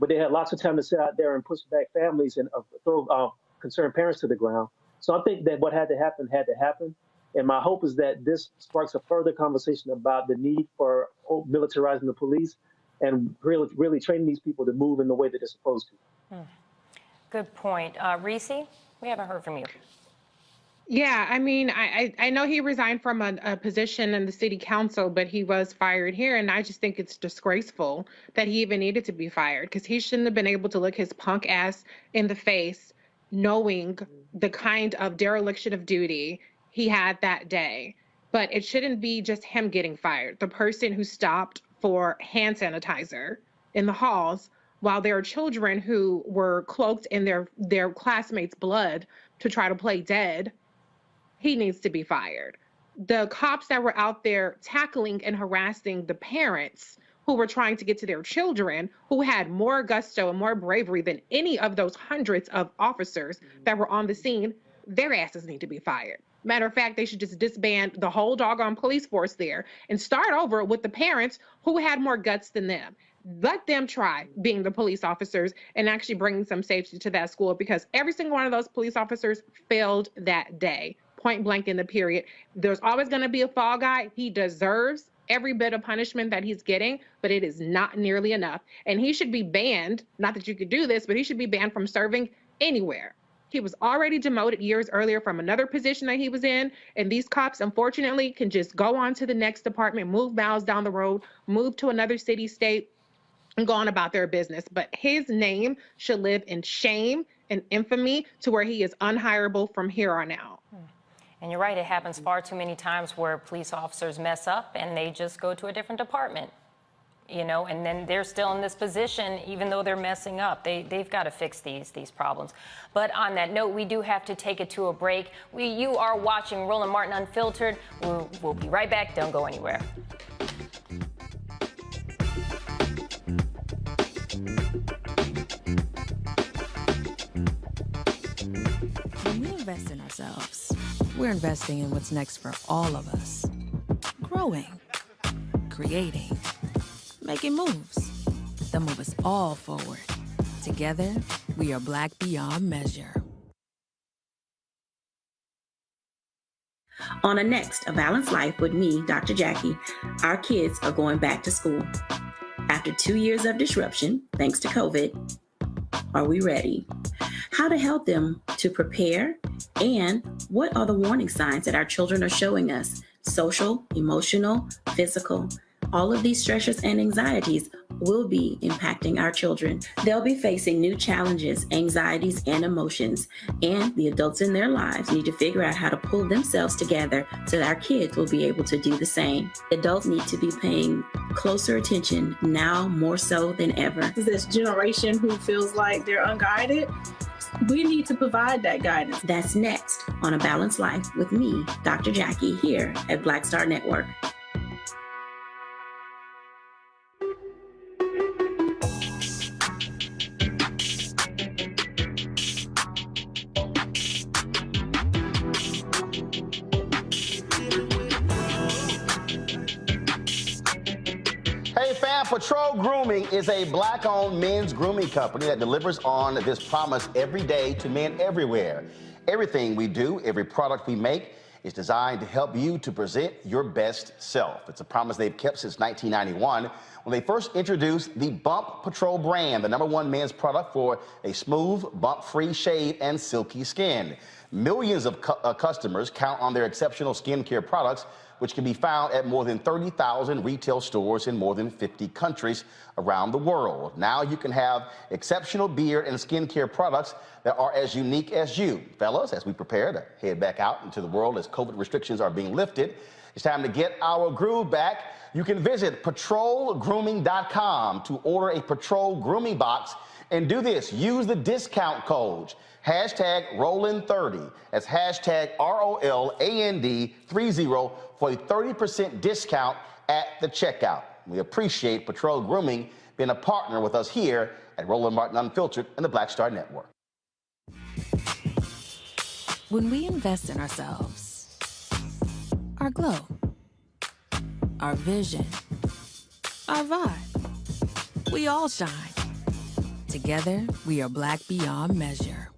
But they had lots of time to sit out there and push back families and throw concerned parents to the ground. So I think that what had to happen. And my hope is that this sparks a further conversation about the need for militarizing the police and really training these people to move in the way that they're supposed to. Good point. Reese, we haven't heard from you. Yeah, I mean, I know he resigned from a position in the city council, but he was fired here. And I just think it's disgraceful that he even needed to be fired because he shouldn't have been able to look his punk ass in the face knowing the kind of dereliction of duty he had that day. But it shouldn't be just him getting fired. The person who stopped for hand sanitizer in the halls while there are children who were cloaked in their classmates' blood to try to play dead, he needs to be fired. The cops that were out there tackling and harassing the parents who were trying to get to their children, who had more gusto and more bravery than any of those hundreds of officers that were on the scene, their asses need to be fired. Matter of fact, they should just disband the whole doggone police force there and start over with the parents who had more guts than them. Let them try being the police officers and actually bringing some safety to that school, because every single one of those police officers failed that day, point blank in the period. There's always going to be a fall guy. He deserves every bit of punishment that he's getting, but it is not nearly enough. And he should be banned, not that you could do this, but he should be banned from serving anywhere. He was already demoted years earlier from another position that he was in. And these cops, unfortunately, can just go on to the next department, move miles down the road, move to another city, state, and go on about their business. But his name should live in shame and infamy to where he is unhireable from here on out. And you're right, it happens far too many times where police officers mess up and they just go to a different department, you know, and then they're still in this position even though they're messing up. They've got to fix these problems. But on that note, we do have to take it to a break. You are watching Roland Martin Unfiltered. We'll be right back. Don't go anywhere. When we invest in ourselves, we're investing in what's next for all of us. Growing, creating, making moves that move us all forward. Together, we are Black beyond measure. On a next A Balanced Life with me, Dr. Jackie, our kids are going back to school. After 2 years of disruption, thanks to COVID, are we ready? How to help them to prepare, and what are the warning signs that our children are showing us? Social, emotional, physical. All of these stressors and anxieties will be impacting our children. They'll be facing new challenges, anxieties, and emotions. And the adults in their lives need to figure out how to pull themselves together so that our kids will be able to do the same. Adults need to be paying closer attention now more so than ever. This generation who feels like they're unguided, we need to provide that guidance. That's next on A Balanced Life with me, Dr. Jackie, here at Black Star Network. Patrol Grooming is a Black-owned men's grooming company that delivers on this promise every day to men everywhere. Everything we do, every product we make, is designed to help you to present your best self. It's a promise they've kept since 1991 when they first introduced the Bump Patrol brand, the #1 men's product for a smooth, bump-free shave and silky skin. Millions of customers count on their exceptional skincare products, which can be found at more than 30,000 retail stores in more than 50 countries around the world. Now you can have exceptional beard and skincare products that are as unique as you. Fellas, as we prepare to head back out into the world as COVID restrictions are being lifted, it's time to get our groove back. You can visit patrolgrooming.com to order a Patrol grooming box. And do this, use the discount code, #Roland30. That's #ROLAND30 for a 30% discount at the checkout. We appreciate Patrol Grooming being a partner with us here at Roland Martin Unfiltered and the Black Star Network. When we invest in ourselves, our glow, our vision, our vibe, we all shine. Together, we are Black beyond measure.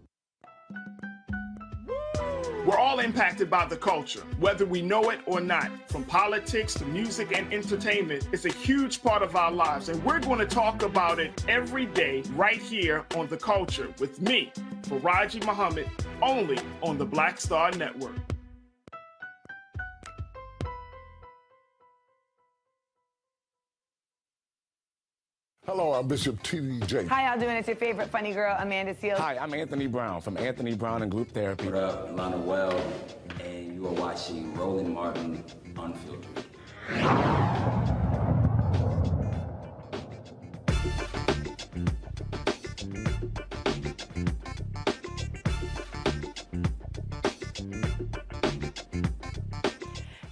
We're all impacted by the culture, whether we know it or not. From politics to music and entertainment, it's a huge part of our lives, and we're going to talk about it every day right here on The Culture with me, Faraji Muhammad, only on the Black Star Network. Hello, I'm Bishop T.D. Hi, y'all doing? It's your favorite funny girl, Amanda Seals. Hi, I'm Anthony Brown from Anthony Brown and Group Therapy. What up, Lana Well, and you are watching Roland Martin Unfiltered.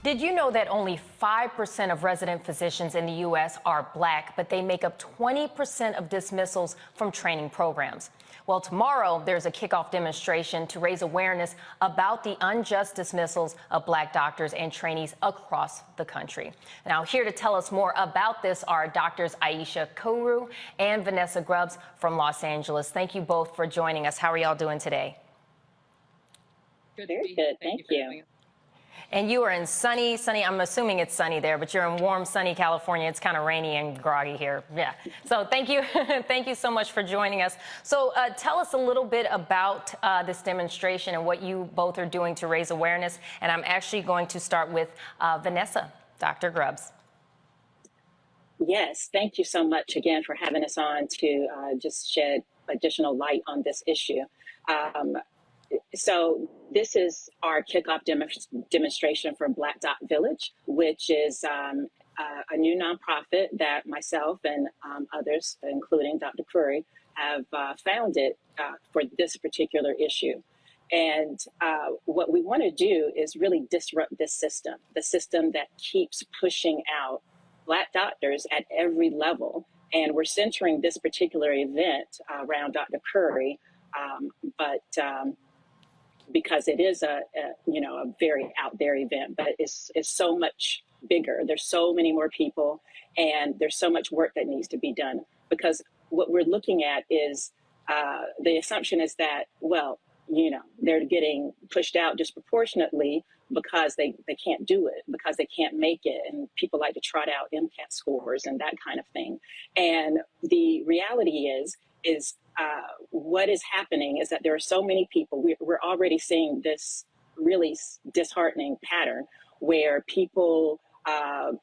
Did you know that only 5% of resident physicians in the U.S. are Black, but they make up 20% of dismissals from training programs? Well, tomorrow there's a kickoff demonstration to raise awareness about the unjust dismissals of Black doctors and trainees across the country. Now, here to tell us more about this are Doctors Aisha Kouru and Vanessa Grubbs from Los Angeles. Thank you both for joining us. How are y'all doing today? Very good. Thank you. And you are in sunny, I'm assuming it's sunny there, but you're in warm, sunny California. It's kind of rainy and groggy here. Yeah. So thank you. Thank you so much for joining us. So tell us a little bit about this demonstration and what you both are doing to raise awareness. And I'm actually going to start with Vanessa, Dr. Grubbs. Yes. Thank you so much again for having us on to just shed additional light on this issue. So this is our kickoff demonstration for Black Dot Village, which is a new nonprofit that myself and others, including Dr. Curry, have founded for this particular issue. And what we want to do is really disrupt this system, the system that keeps pushing out Black doctors at every level. And we're centering this particular event around Dr. Curry, because it is a very out there event, but it's so much bigger. There's so many more people, and there's so much work that needs to be done. Because what we're looking at is the assumption is that, well, they're getting pushed out disproportionately because they can't do it, because they can't make it, and people like to trot out MCAT scores and that kind of thing. And the reality is what is happening is that there are so many people. We're already seeing this really disheartening pattern where people,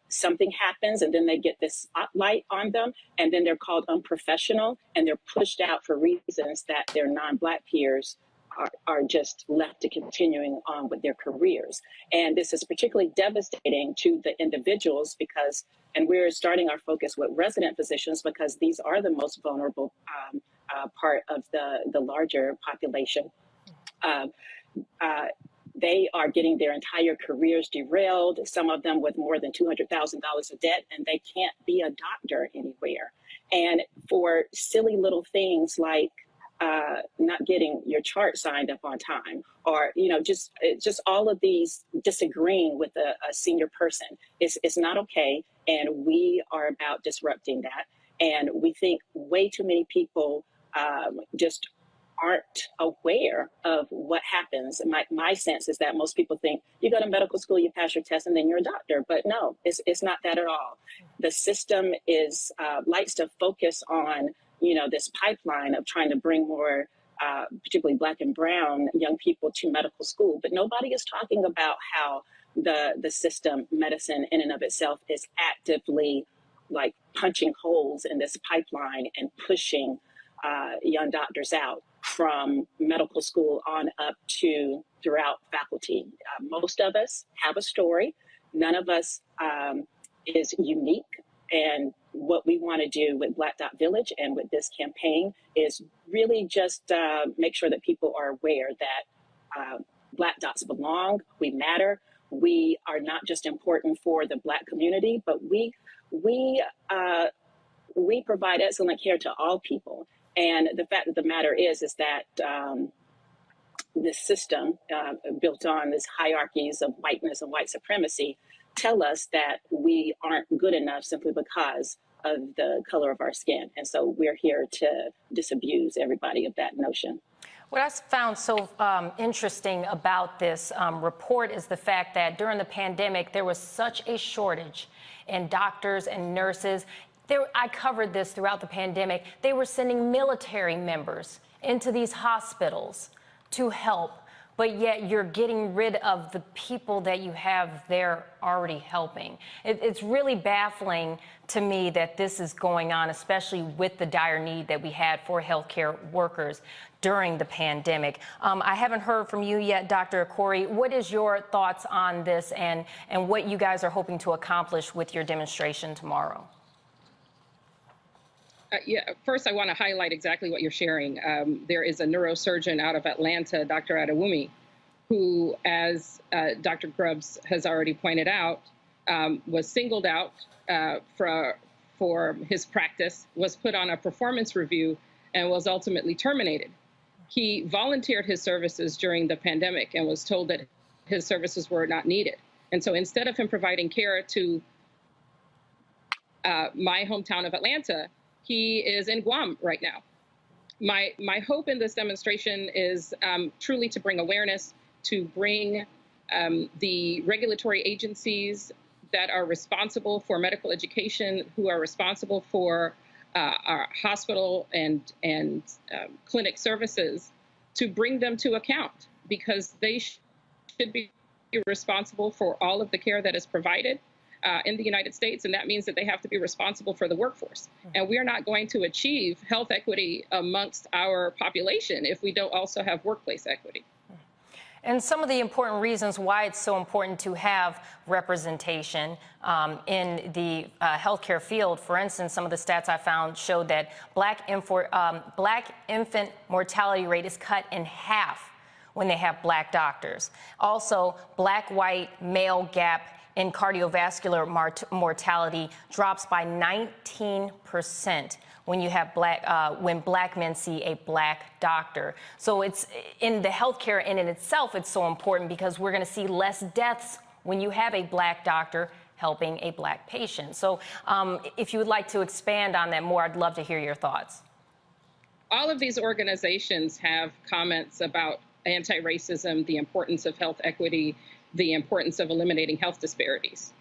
something happens and then they get this spotlight on them, and then they're called unprofessional, and they're pushed out for reasons that their non-Black peers are just left to continuing on with their careers. And this is particularly devastating to the individuals because, and we're starting our focus with resident physicians because these are the most vulnerable part of the larger population. They are getting their entire careers derailed, some of them with more than $200,000 of debt, and they can't be a doctor anywhere. And for silly little things like not getting your chart signed up on time, or just all of these disagreeing with a senior person is not okay, and we are about disrupting that. And we think way too many people just aren't aware of what happens. My sense is that most people think you go to medical school, you pass your test, and then you're a doctor. But no, it's not that at all. The system is likes to focus on this pipeline of trying to bring more particularly Black and brown young people to medical school. But nobody is talking about how the system, medicine in and of itself, is actively like punching holes in this pipeline and pushing young doctors out from medical school on up to throughout faculty. Most of us have a story. None of us is unique. And what we want to do with Black Dot Village and with this campaign is really just make sure that people are aware that Black dots belong, we matter. We are not just important for the Black community, but we provide excellent care to all people. And the fact of the matter is that this system built on these hierarchies of whiteness and white supremacy tell us that we aren't good enough simply because of the color of our skin. And so we're here to disabuse everybody of that notion. What I found so interesting about this report is the fact that during the pandemic, there was such a shortage in doctors and nurses. I covered this throughout the pandemic. They were sending military members into these hospitals to help, but yet you're getting rid of the people that you have there already helping. It's really baffling to me that this is going on, especially with the dire need that we had for healthcare workers during the pandemic. I haven't heard from you yet, Dr. Corey. What is your thoughts on this and what you guys are hoping to accomplish with your demonstration tomorrow? First, I want to highlight exactly what you're sharing. There is a neurosurgeon out of Atlanta, Dr. Adewumi, who, as Dr. Grubbs has already pointed out, was singled out for his practice, was put on a performance review, and was ultimately terminated. He volunteered his services during the pandemic and was told that his services were not needed. And so instead of him providing care to my hometown of Atlanta, he is in Guam right now. My hope in this demonstration is truly to bring awareness, to bring the regulatory agencies that are responsible for medical education, who are responsible for our hospital and clinic services, to bring them to account, because they should be responsible for all of the care that is provided in the United States, and that means that they have to be responsible for the workforce. And we are not going to achieve health equity amongst our population if we don't also have workplace equity. And some of the important reasons why it's so important to have representation in the healthcare field. For instance, some of the stats I found showed that Black infant mortality rate is cut in half when they have Black doctors. Also, Black-white male gap in cardiovascular mortality drops by 19% when you have when Black men see a Black doctor. So it's in the healthcare in itself, it's so important because we're going to see less deaths when you have a Black doctor helping a Black patient. So if you would like to expand on that more, I'd love to hear your thoughts. All of these organizations have comments about anti-racism, the importance of health equity, the importance of eliminating health disparities.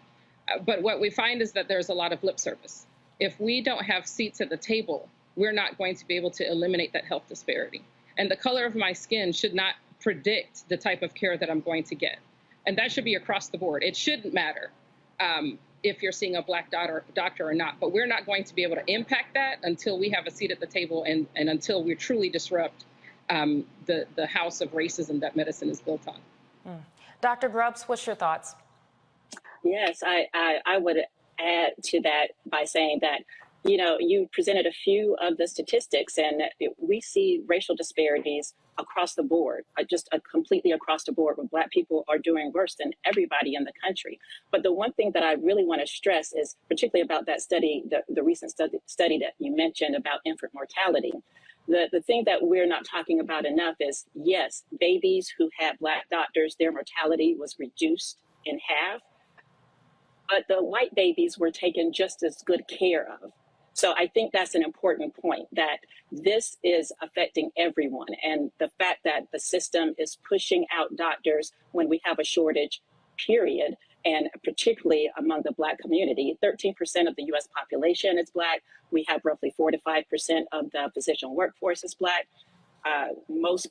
But what we find is that there's a lot of lip service. If we don't have seats at the table, we're not going to be able to eliminate that health disparity. And the color of my skin should not predict the type of care that I'm going to get. And that should be across the board. It shouldn't matter if you're seeing a Black doctor or not, but we're not going to be able to impact that until we have a seat at the table and until we truly disrupt the house of racism that medicine is built on. Dr. Grubbs, what's your thoughts? Yes, I would add to that by saying that, you know, you presented a few of the statistics, and we see racial disparities across the board, just completely across the board, where Black people are doing worse than everybody in the country. But the one thing that I really want to stress is particularly about that study, the recent study that you mentioned about infant mortality. The thing that we're not talking about enough is, yes, babies who had Black doctors, their mortality was reduced in half, but the white babies were taken just as good care of. So I think that's an important point, that this is affecting everyone. And the fact that the system is pushing out doctors when we have a shortage, period, and particularly among the Black community, 13% of the U.S. population is Black. We have roughly 4 to 5% of the physician workforce is Black. most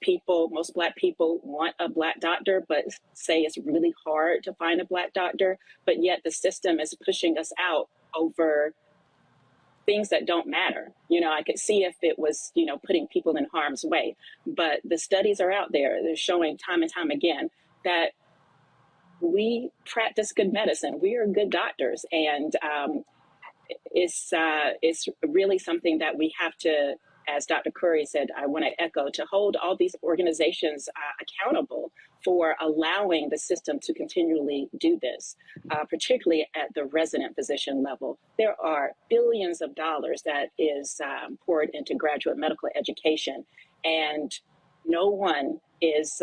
Black people want a Black doctor, but say it's really hard to find a Black doctor, but yet the system is pushing us out over things that don't matter. I could see if it was, putting people in harm's way, but the studies are out there. They're showing time and time again that we practice good medicine. We are good doctors. And it's really something that we have to, as Dr. Curry said, I want to echo, to hold all these organizations accountable for allowing the system to continually do this, particularly at the resident physician level. There are billions of dollars that is poured into graduate medical education, and no one is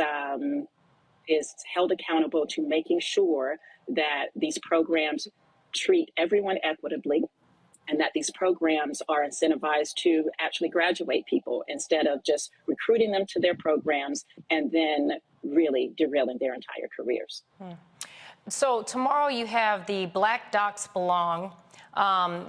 held accountable to making sure that these programs treat everyone equitably, and that these programs are incentivized to actually graduate people instead of just recruiting them to their programs and then really derailing their entire careers. So tomorrow you have the Black Docs Belong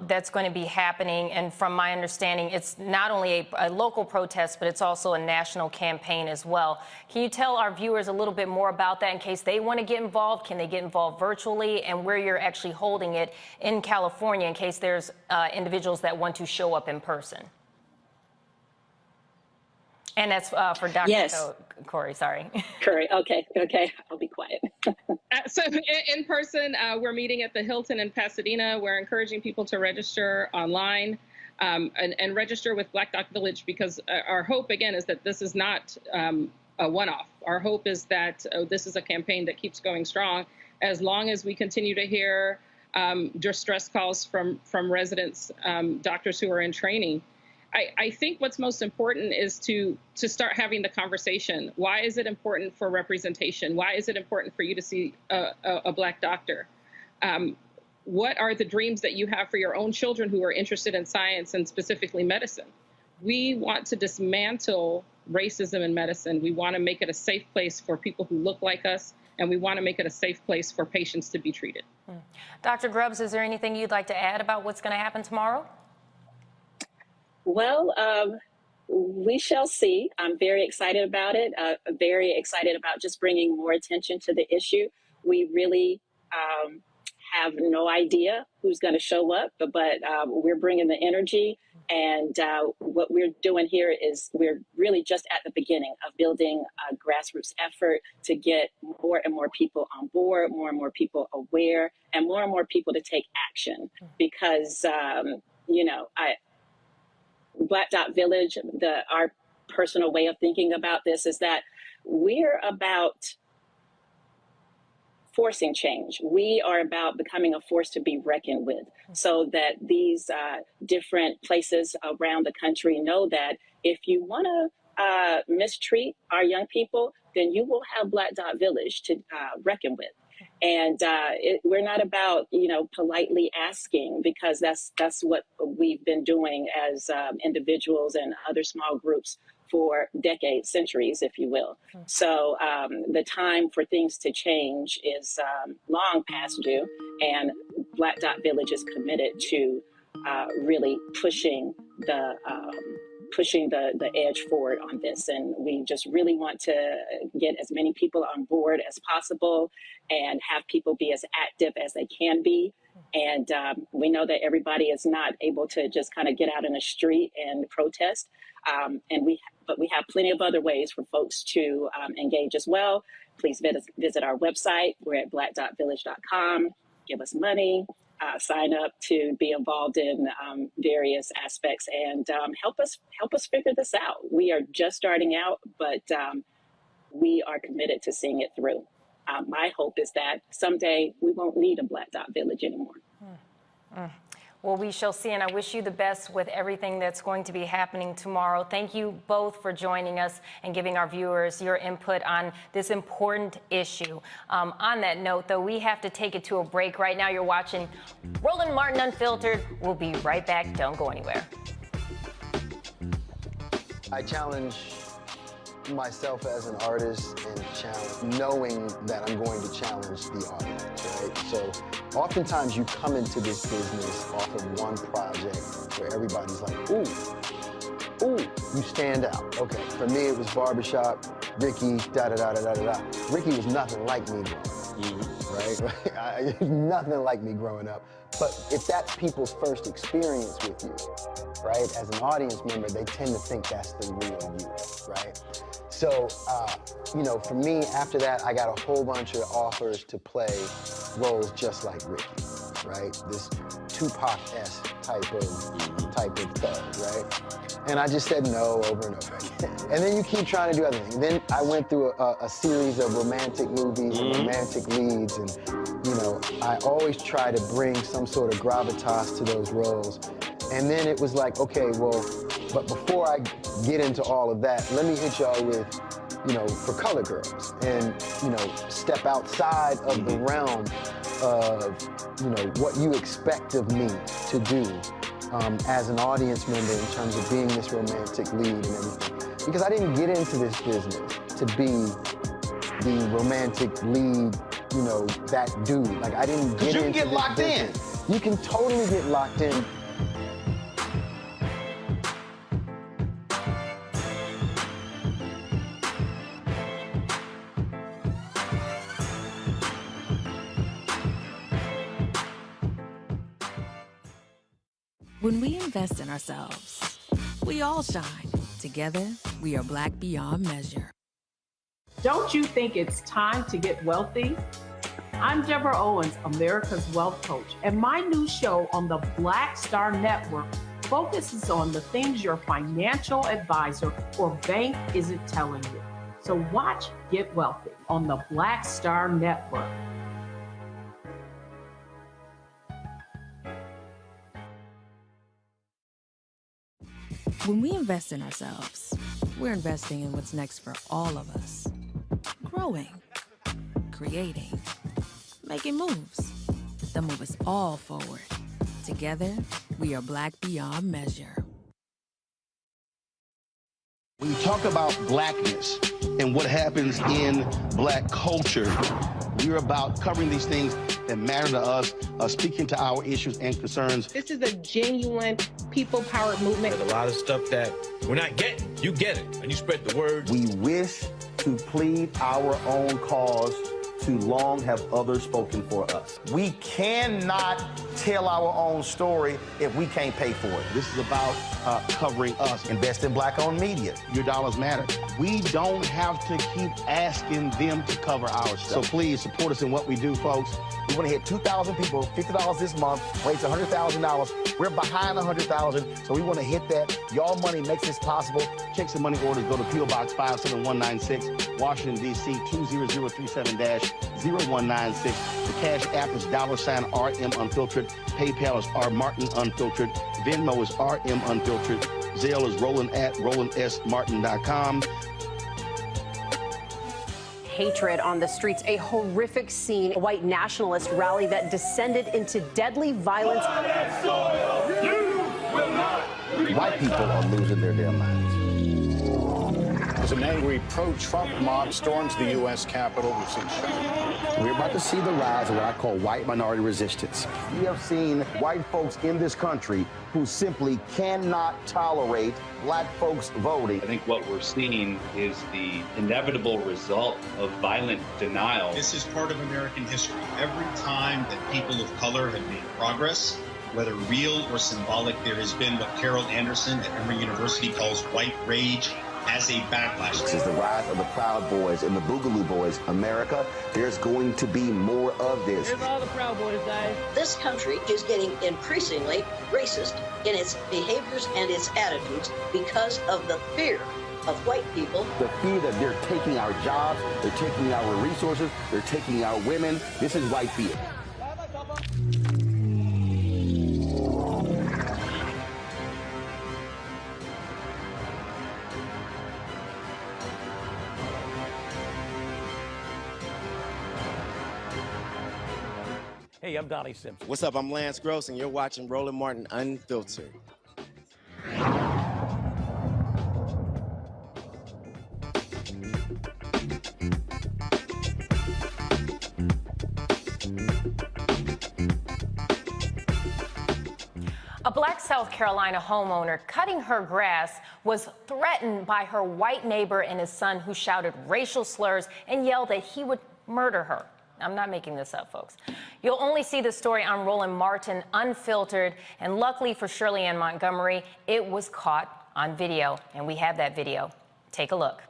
that's going to be happening. And from my understanding, it's not only a local protest, but it's also a national campaign as well. Can you tell our viewers a little bit more about that in case they want to get involved? Can they get involved virtually, and where you're actually holding it in California in case there's individuals that want to show up in person? And that's for Dr. Yes. Corey, sorry. Curry, okay, I'll be quiet. So in person, we're meeting at the Hilton in Pasadena. We're encouraging people to register online and register with Black Doc Village, because our hope, again, is that this is not a one-off. Our hope is that this is a campaign that keeps going strong as long as we continue to hear distress calls from residents, doctors who are in training. I think what's most important is to start having the conversation. Why is it important for representation? Why is it important for you to see a Black doctor? What are the dreams that you have for your own children who are interested in science and specifically medicine? We want to dismantle racism in medicine. We want to make it a safe place for people who look like us, and we want to make it a safe place for patients to be treated. Dr. Grubbs, is there anything you'd like to add about what's going to happen tomorrow? Well, we shall see. I'm very excited about it. Very excited about just bringing more attention to the issue. We really have no idea who's going to show up, but we're bringing the energy. And what we're doing here is we're really just at the beginning of building a grassroots effort to get more and more people on board, more and more people aware, and more people to take action. Because, Black Dot Village, our personal way of thinking about this is that we're about forcing change. We are about becoming a force to be reckoned with, so that these different places around the country know that if you want to mistreat our young people, then you will have Black Dot Village to reckon with. And we're not about, politely asking, because that's what we've been doing as individuals and other small groups for decades, centuries, if you will. So the time for things to change is long past due, and Black Dot Village is committed to really pushing the edge forward on this. And we just really want to get as many people on board as possible and have people be as active as they can be. And we know that everybody is not able to just kind of get out in the street and protest. But we have plenty of other ways for folks to engage as well. Please visit our website. We're at black.village.com. Give us money. Sign up to be involved in various aspects, and help us figure this out. We are just starting out, but we are committed to seeing it through. My hope is that someday we won't need a Black Dot Village anymore. Well, we shall see, and I wish you the best with everything that's going to be happening tomorrow. Thank you both for joining us and giving our viewers your input on this important issue. On that note, though, we have to take it to a break. Right now, you're watching Roland Martin Unfiltered. We'll be right back. Don't go anywhere. I challenge myself as an artist and knowing that I'm going to challenge the audience, right? So oftentimes you come into this business off of one project where everybody's like, ooh, ooh, you stand out. Okay, for me it was barbershop, Ricky, da-da-da-da-da-da. Ricky was nothing like me growing up, right? Nothing like me growing up. But if that's people's first experience with you, right, as an audience member, they tend to think that's the real you, right? So, you know, for me, after that, I got a whole bunch of offers to play roles just like Ricky, right? This Tupac-esque type of thug, right? And I just said no over and over again. And then you keep trying to do other things. Then I went through a series of romantic movies and romantic leads, and you know, I always try to bring some sort of gravitas to those roles. And then it was like, okay, well, but before I get into all of that, let me hit y'all with, you know, For Color Girls, and, you know, step outside of the realm of, you know, what you expect of me to do as an audience member in terms of being this romantic lead and everything. Because I didn't get into this business to be the romantic lead, you know, that dude. Like, I didn't get into this business. You can get locked in. You can totally get locked in. When we invest in ourselves, we all shine. Together, we are Black beyond measure. Don't you think it's time to get wealthy? I'm Deborah Owens, America's Wealth Coach, and my new show on the Black Star Network focuses on the things your financial advisor or bank isn't telling you. So watch Get Wealthy on the Black Star Network. When we invest in ourselves, we're investing in what's next for all of us. Growing, creating, making moves that move us all forward. Together, we are Black beyond measure. When you talk about blackness and what happens in Black culture, we're about covering these things that matter to us, speaking to our issues and concerns. This is a genuine people-powered movement. There's a lot of stuff that we're not getting. You get it, and you spread the word. We wish to plead our own cause. Too long have others spoken for us. We cannot tell our own story if we can't pay for it. This is about covering us. Invest in Black-owned media. Your dollars matter. We don't have to keep asking them to cover our stuff. So please support us in what we do, folks. We want to hit 2,000 people, $50 this month, raise $100,000. We're behind 100,000, so we want to hit that. Y'all money makes this possible. Checks and money orders go to P.O. Box 57196, Washington, D.C. 20037-0196. The Cash App is $RM Unfiltered. PayPal is R Martin Unfiltered. Venmo is RM Unfiltered. Zelle is Roland@RolandSMartin.com. Hatred on the streets, a horrific scene, a white nationalist rally that descended into deadly violence. White people are losing their damn minds. As an angry pro-Trump mob storms the U.S. Capitol, we've seen We're about to see the rise of what I call white minority resistance. We have seen white folks in this country who simply cannot tolerate Black folks voting. I think what we're seeing is the inevitable result of violent denial. This is part of American history. Every time that people of color have made progress, whether real or symbolic, there has been what Carol Anderson at Emory University calls white rage as a backlash. This is the rise of the Proud Boys and the Boogaloo Boys. America, there's going to be more of this. Here's all the Proud Boys, guys. This country is getting increasingly racist in its behaviors and its attitudes because of the fear of white people. The fear that they're taking our jobs, they're taking our resources, they're taking our women. This is white fear. Hey, I'm Donnie Simpson. What's up? I'm Lance Gross, and you're watching Roland Martin Unfiltered. A Black South Carolina homeowner cutting her grass was threatened by her white neighbor and his son, who shouted racial slurs and yelled that he would murder her. I'm not making this up, folks. You'll only see the story on Roland Martin Unfiltered, and luckily for Shirley Ann Montgomery, it was caught on video, and we have that video. Take a look.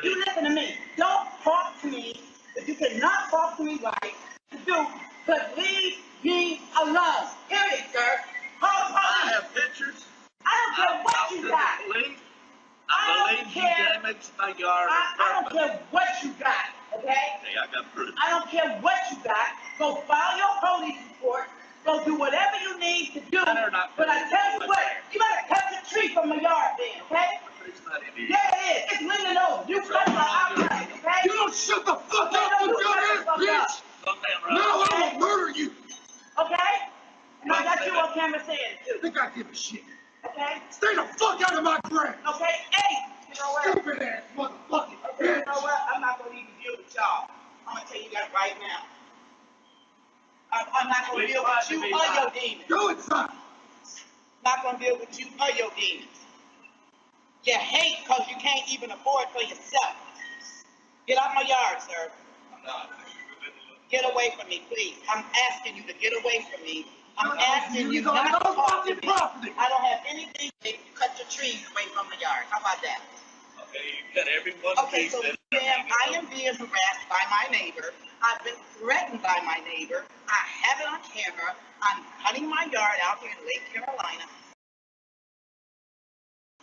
You listen to me. Don't talk to me. If you cannot talk to me right, but leave me alone. Period, sir. I have pictures. I don't care what you got. I believe you damaged my yard. I don't care what you got, okay? Hey, I got proof. I don't care what you got. Go file your police report. Go do whatever you need to do. But I tell you what, you better cut the tree from my yard then, okay? It's not in here. Yeah, it is. It's leaning over. You cut my outside, okay? You don't shut the fuck up, you dumbass bitch! No, I will murder you! Okay? And I got you on camera saying it too. Think I give a shit. Okay? Stay the fuck out of my grass! Okay? Hey! You know what? Stupid ass motherfucking okay, bitch! You know what? I'm not gonna even deal with y'all. I'm gonna tell you that right now. I'm not gonna deal with you or your demons. Go inside! Not gonna deal with you or your demons. You hate because you can't even afford for yourself. Get out my yard, sir. I'm not. Get away from me, please. I'm asking you to get away from me. I'm asking you not to talk to me. I don't have anything to cut the trees away from my yard. How about that? Okay, you cut every one Okay, so ma'am, I am being harassed by my neighbor. I've been threatened by my neighbor. I have it on camera. I'm cutting my yard out here in Lake Carolina.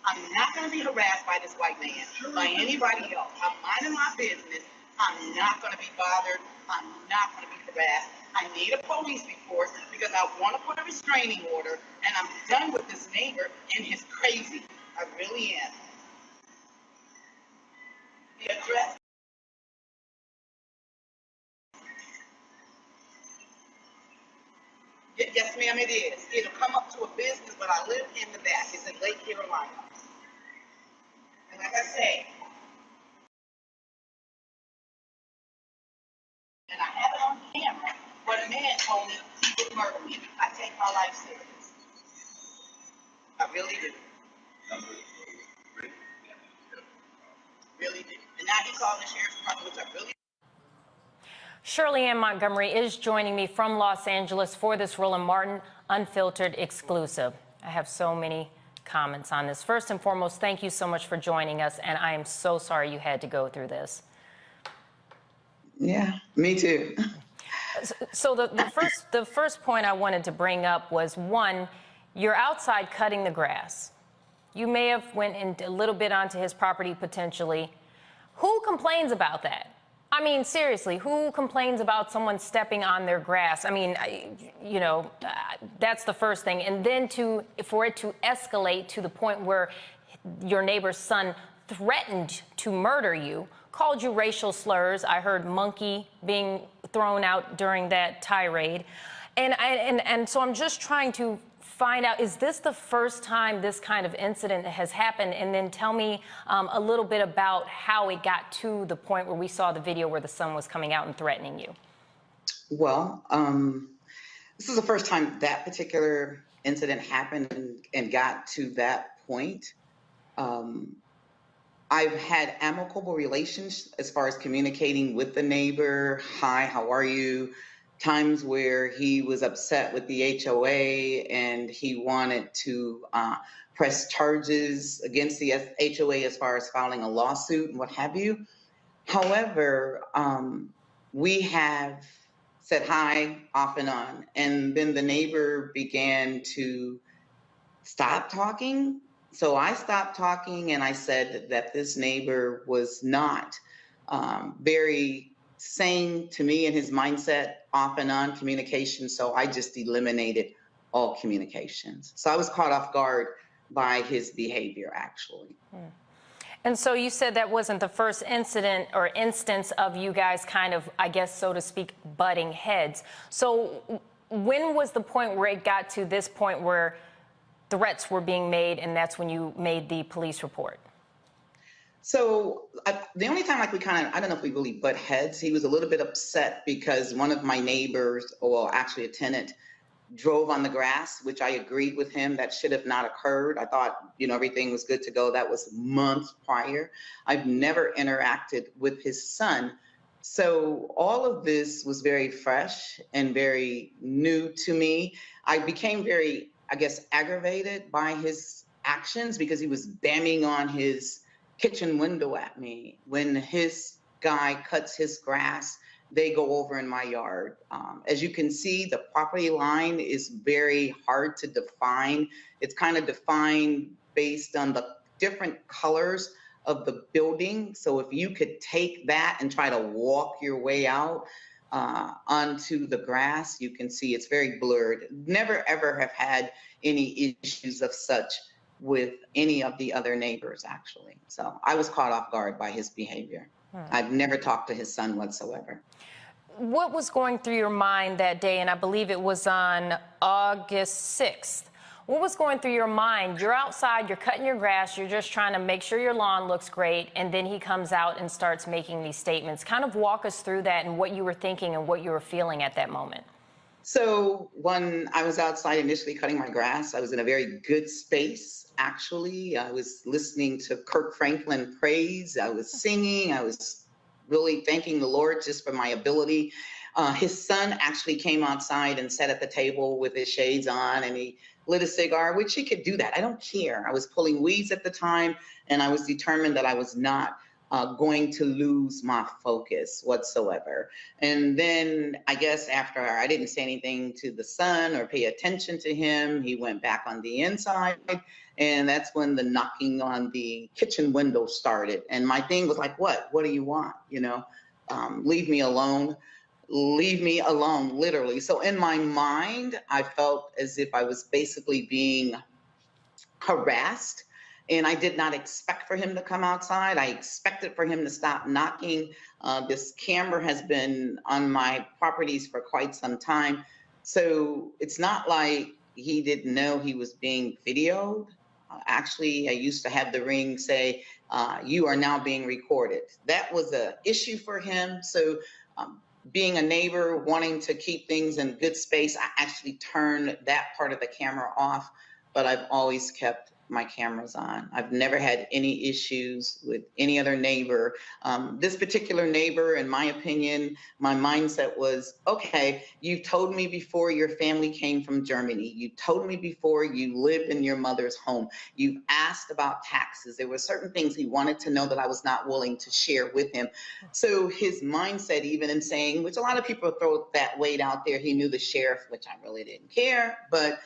I'm not going to be harassed by this white man, by anybody else. I'm minding my business. I'm not going to be bothered. I'm not going to be harassed. I need a police report because I want to put a restraining order, and I'm done with this neighbor and his crazy. I really am. The address. Yes, ma'am, it is. It'll come up to a business, but I live in the back. It's in Lake Carolina. And like I say, and I have it on camera, where the man told me he would murder me. I take my life serious. I really do. Really do. And now he called the sheriff's department, which I really do. Shirley Ann Montgomery is joining me from Los Angeles for this Roland Martin Unfiltered exclusive. I have so many comments on this. First and foremost, thank you so much for joining us, and I am so sorry you had to go through this. Yeah, me too. So the first point I wanted to bring up was, one, you're outside cutting the grass. You may have went in a little bit onto his property potentially. Who complains about that? I mean, seriously, who complains about someone stepping on their grass? I mean, you know, that's the first thing. And then for it to escalate to the point where your neighbor's son threatened to murder you, called you racial slurs. I heard monkey being thrown out during that tirade. And so I'm just trying to find out, is this the first time this kind of incident has happened? And then tell me a little bit about how it got to the point where we saw the video where the son was coming out and threatening you. Well, this is the first time that particular incident happened and got to that point. I've had amicable relations as far as communicating with the neighbor. Hi, how are you? times where he was upset with the HOA and he wanted to press charges against the HOA as far as filing a lawsuit and what have you. However, we have said hi off and on, and then the neighbor began to stop talking. So I stopped talking and I said that this neighbor was not very sane to me in his mindset, off and on communication. So I just eliminated all communications. So I was caught off guard by his behavior, actually. And so you said that wasn't the first incident or instance of you guys kind of, I guess, so to speak, butting heads. So when was the point where it got to this point where threats were being made, and that's when you made the police report? So the only time we kind of, I don't know if we really butt heads, he was a little bit upset because one of my neighbors, or actually a tenant, drove on the grass, which I agreed with him. That should have not occurred. I thought, everything was good to go. That was months prior. I've never interacted with his son. So all of this was very fresh and very new to me. I became very, I guess, aggravated by his actions because he was banging on his kitchen window at me. When his guy cuts his grass, they go over in my yard. As you can see, the property line is very hard to define. It's kind of defined based on the different colors of the building. So if you could take that and try to walk your way out onto the grass, you can see it's very blurred. Never ever have had any issues of such with any of the other neighbors, actually. So I was caught off guard by his behavior. I've never talked to his son whatsoever. What was going through your mind that day? And I believe it was on August 6th. What was going through your mind? You're outside, you're cutting your grass, you're just trying to make sure your lawn looks great, and then he comes out and starts making these statements. Kind of walk us through that and what you were thinking and what you were feeling at that moment. So when I was outside initially cutting my grass, I was in a very good space, actually. I was listening to Kirk Franklin praise. I was singing. I was really thanking the Lord just for my ability. His son actually came outside and sat at the table with his shades on, and he lit a cigar, which he could do that. I don't care. I was pulling weeds at the time, and I was determined that I was not going to lose my focus whatsoever. And then I guess after I didn't say anything to the son or pay attention to him, he went back on the inside. And that's when the knocking on the kitchen window started. And my thing was like, what do you want? Leave me alone. Leave me alone, literally. So in my mind, I felt as if I was basically being harassed. And I did not expect for him to come outside. I expected for him to stop knocking. This camera has been on my properties for quite some time. So it's not like he didn't know he was being videoed. Actually, I used to have the ring say, you are now being recorded. That was an issue for him. So being a neighbor, wanting to keep things in good space, I actually turned that part of the camera off, but I've always kept my cameras on. I've never had any issues with any other neighbor. This particular neighbor, in my opinion, my mindset was, okay, you told me before your family came from Germany. You told me before you lived in your mother's home. You've asked about taxes. There were certain things he wanted to know that I was not willing to share with him. So his mindset, even in saying, which a lot of people throw that weight out there, he knew the sheriff, which I really didn't care, but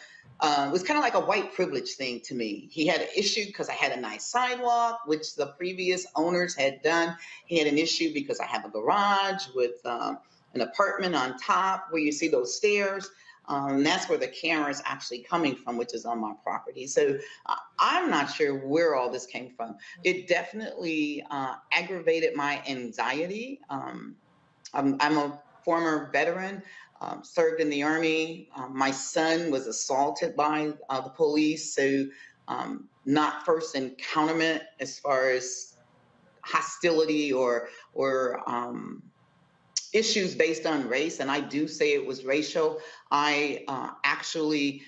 it was kind of like a white privilege thing to me. He had an issue because I had a nice sidewalk, which the previous owners had done. He had an issue because I have a garage with an apartment on top where you see those stairs. And that's where the camera is actually coming from, which is on my property. So I'm not sure where all this came from. It definitely aggravated my anxiety. I'm a former veteran. Served in the Army. My son was assaulted by the police, so not first encounterment as far as hostility or issues based on race, and I do say it was racial. I actually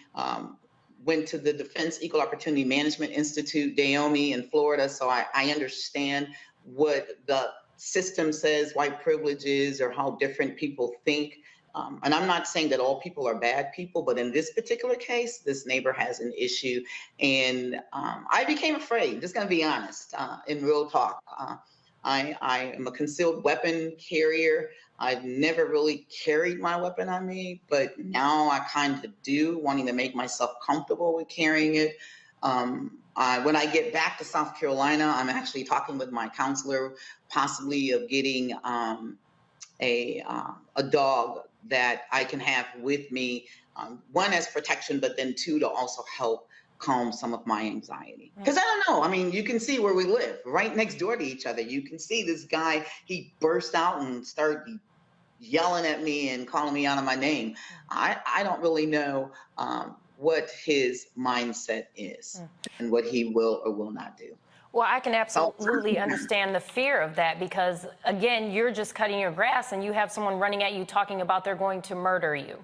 went to the Defense Equal Opportunity Management Institute, Daomi in Florida, so I understand what the system says white privilege is or how different people think. and I'm not saying that all people are bad people, but in this particular case, this neighbor has an issue. And I became afraid, just gonna be honest, in real talk. I am a concealed weapon carrier. I've never really carried my weapon on me, but now I kind of do, wanting to make myself comfortable with carrying it. When I get back to South Carolina, I'm actually talking with my counselor, possibly of getting a dog that I can have with me, one as protection, but then two to also help calm some of my anxiety. Because I don't know, I mean, you can see where we live, right next door to each other. You can see this guy, he burst out and started yelling at me and calling me out of my name. I don't really know what his mindset is and what he will or will not do. Well, I can absolutely understand the fear of that because, again, you're just cutting your grass and you have someone running at you talking about they're going to murder you.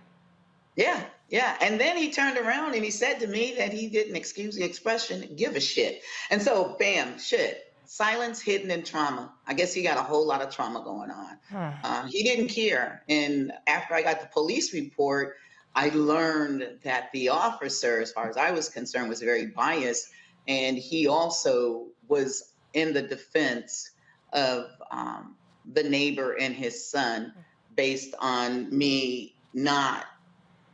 Yeah, yeah. And then he turned around and he said to me that he didn't, excuse the expression, give a shit. And so, bam, shit. Silence hidden in trauma. I guess he got a whole lot of trauma going on. He didn't care. And after I got the police report, I learned that the officer, as far as I was concerned, was very biased. And he also was in the defense of the neighbor and his son based on me not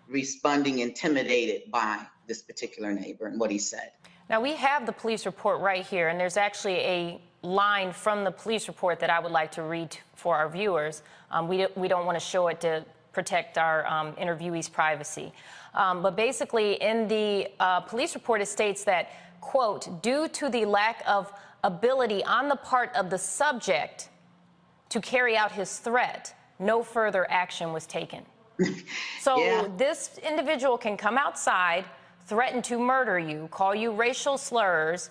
responding intimidated by this particular neighbor and what he said. Now, we have the police report right here, and there's actually a line from the police report that I would like to read for our viewers. We don't want to show it to protect our interviewees' privacy. But basically, in the police report, it states that, quote, due to the lack of ability on the part of the subject to carry out his threat, no further action was taken. So this individual can come outside, threaten to murder you, call you racial slurs,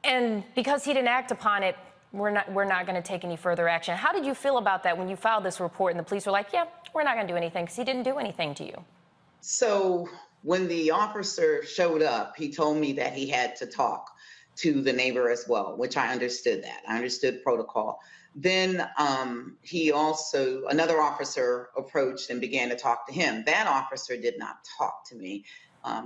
and because he didn't act upon it, we're not going to take any further action. How did you feel about that when you filed this report and the police were like, yeah, we're not going to do anything because he didn't do anything to you? So when the officer showed up, he told me that he had to talk to the neighbor as well, which I understood that. I understood protocol. Then another officer approached and began to talk to him. That officer did not talk to me.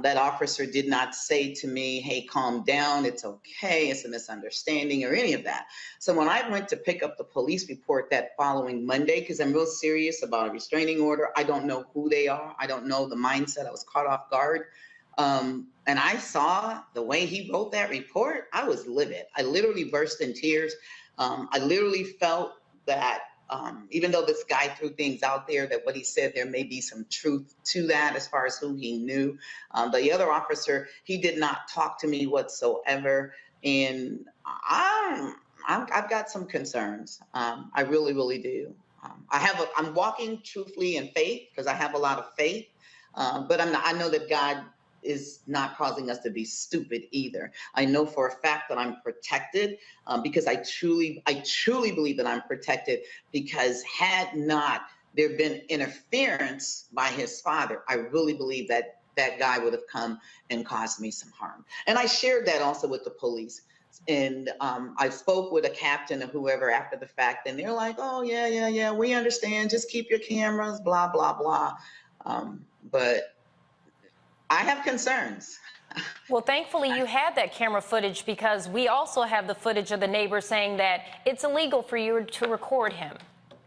That officer did not say to me, hey, calm down, it's okay, it's a misunderstanding or any of that. So when I went to pick up the police report that following Monday, because I'm real serious about a restraining order, I don't know who they are, I don't know the mindset, I was caught off guard. And I saw the way he wrote that report, I was livid. I literally burst in tears. I literally felt that even though this guy threw things out there, that what he said, there may be some truth to that as far as who he knew. The other officer, he did not talk to me whatsoever. And I've got some concerns. I really, really do. I'm walking truthfully in faith because I have a lot of faith, but I know that God is not causing us to be stupid either. I know for a fact that I'm protected because I truly believe that I'm protected because had not there been interference by his father, I really believe that that guy would have come and caused me some harm. And I shared that also with the police. And I spoke with a captain or whoever after the fact, and they're like, oh, yeah, we understand. Just keep your cameras, blah, blah, blah. But I have concerns. Well, thankfully, you had that camera footage because we also have the footage of the neighbor saying that it's illegal for you to record him.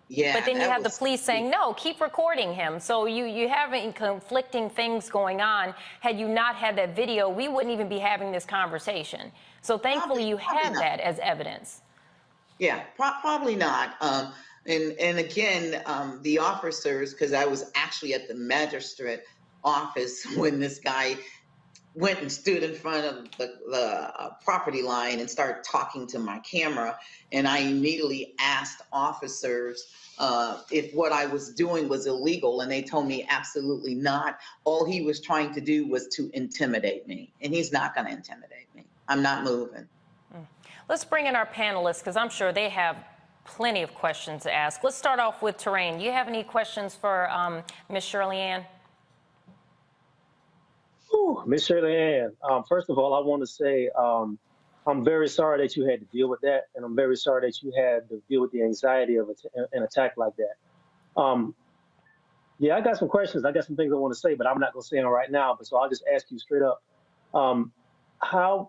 Yeah. But then you have the police saying, no, keep recording him. So you have conflicting things going on. Had you not had that video, we wouldn't even be having this conversation. So thankfully, you have that as evidence. Yeah, probably not. And again, the officers, because I was actually at the magistrate office when this guy went and stood in front of the property line and started talking to my camera. And I immediately asked officers if what I was doing was illegal. And they told me absolutely not. All he was trying to do was to intimidate me. And he's not going to intimidate me. I'm not moving. Let's bring in our panelists because I'm sure they have plenty of questions to ask. Let's start off with Terrain. Do you have any questions for Ms. Shirley Ann? Miss Shirley Ann, first of all, I want to say I'm very sorry that you had to deal with that, and I'm very sorry that you had to deal with the anxiety of an attack like that. Yeah, I got some questions. I got some things I want to say, but I'm not going to say them right now. But so I'll just ask you straight up.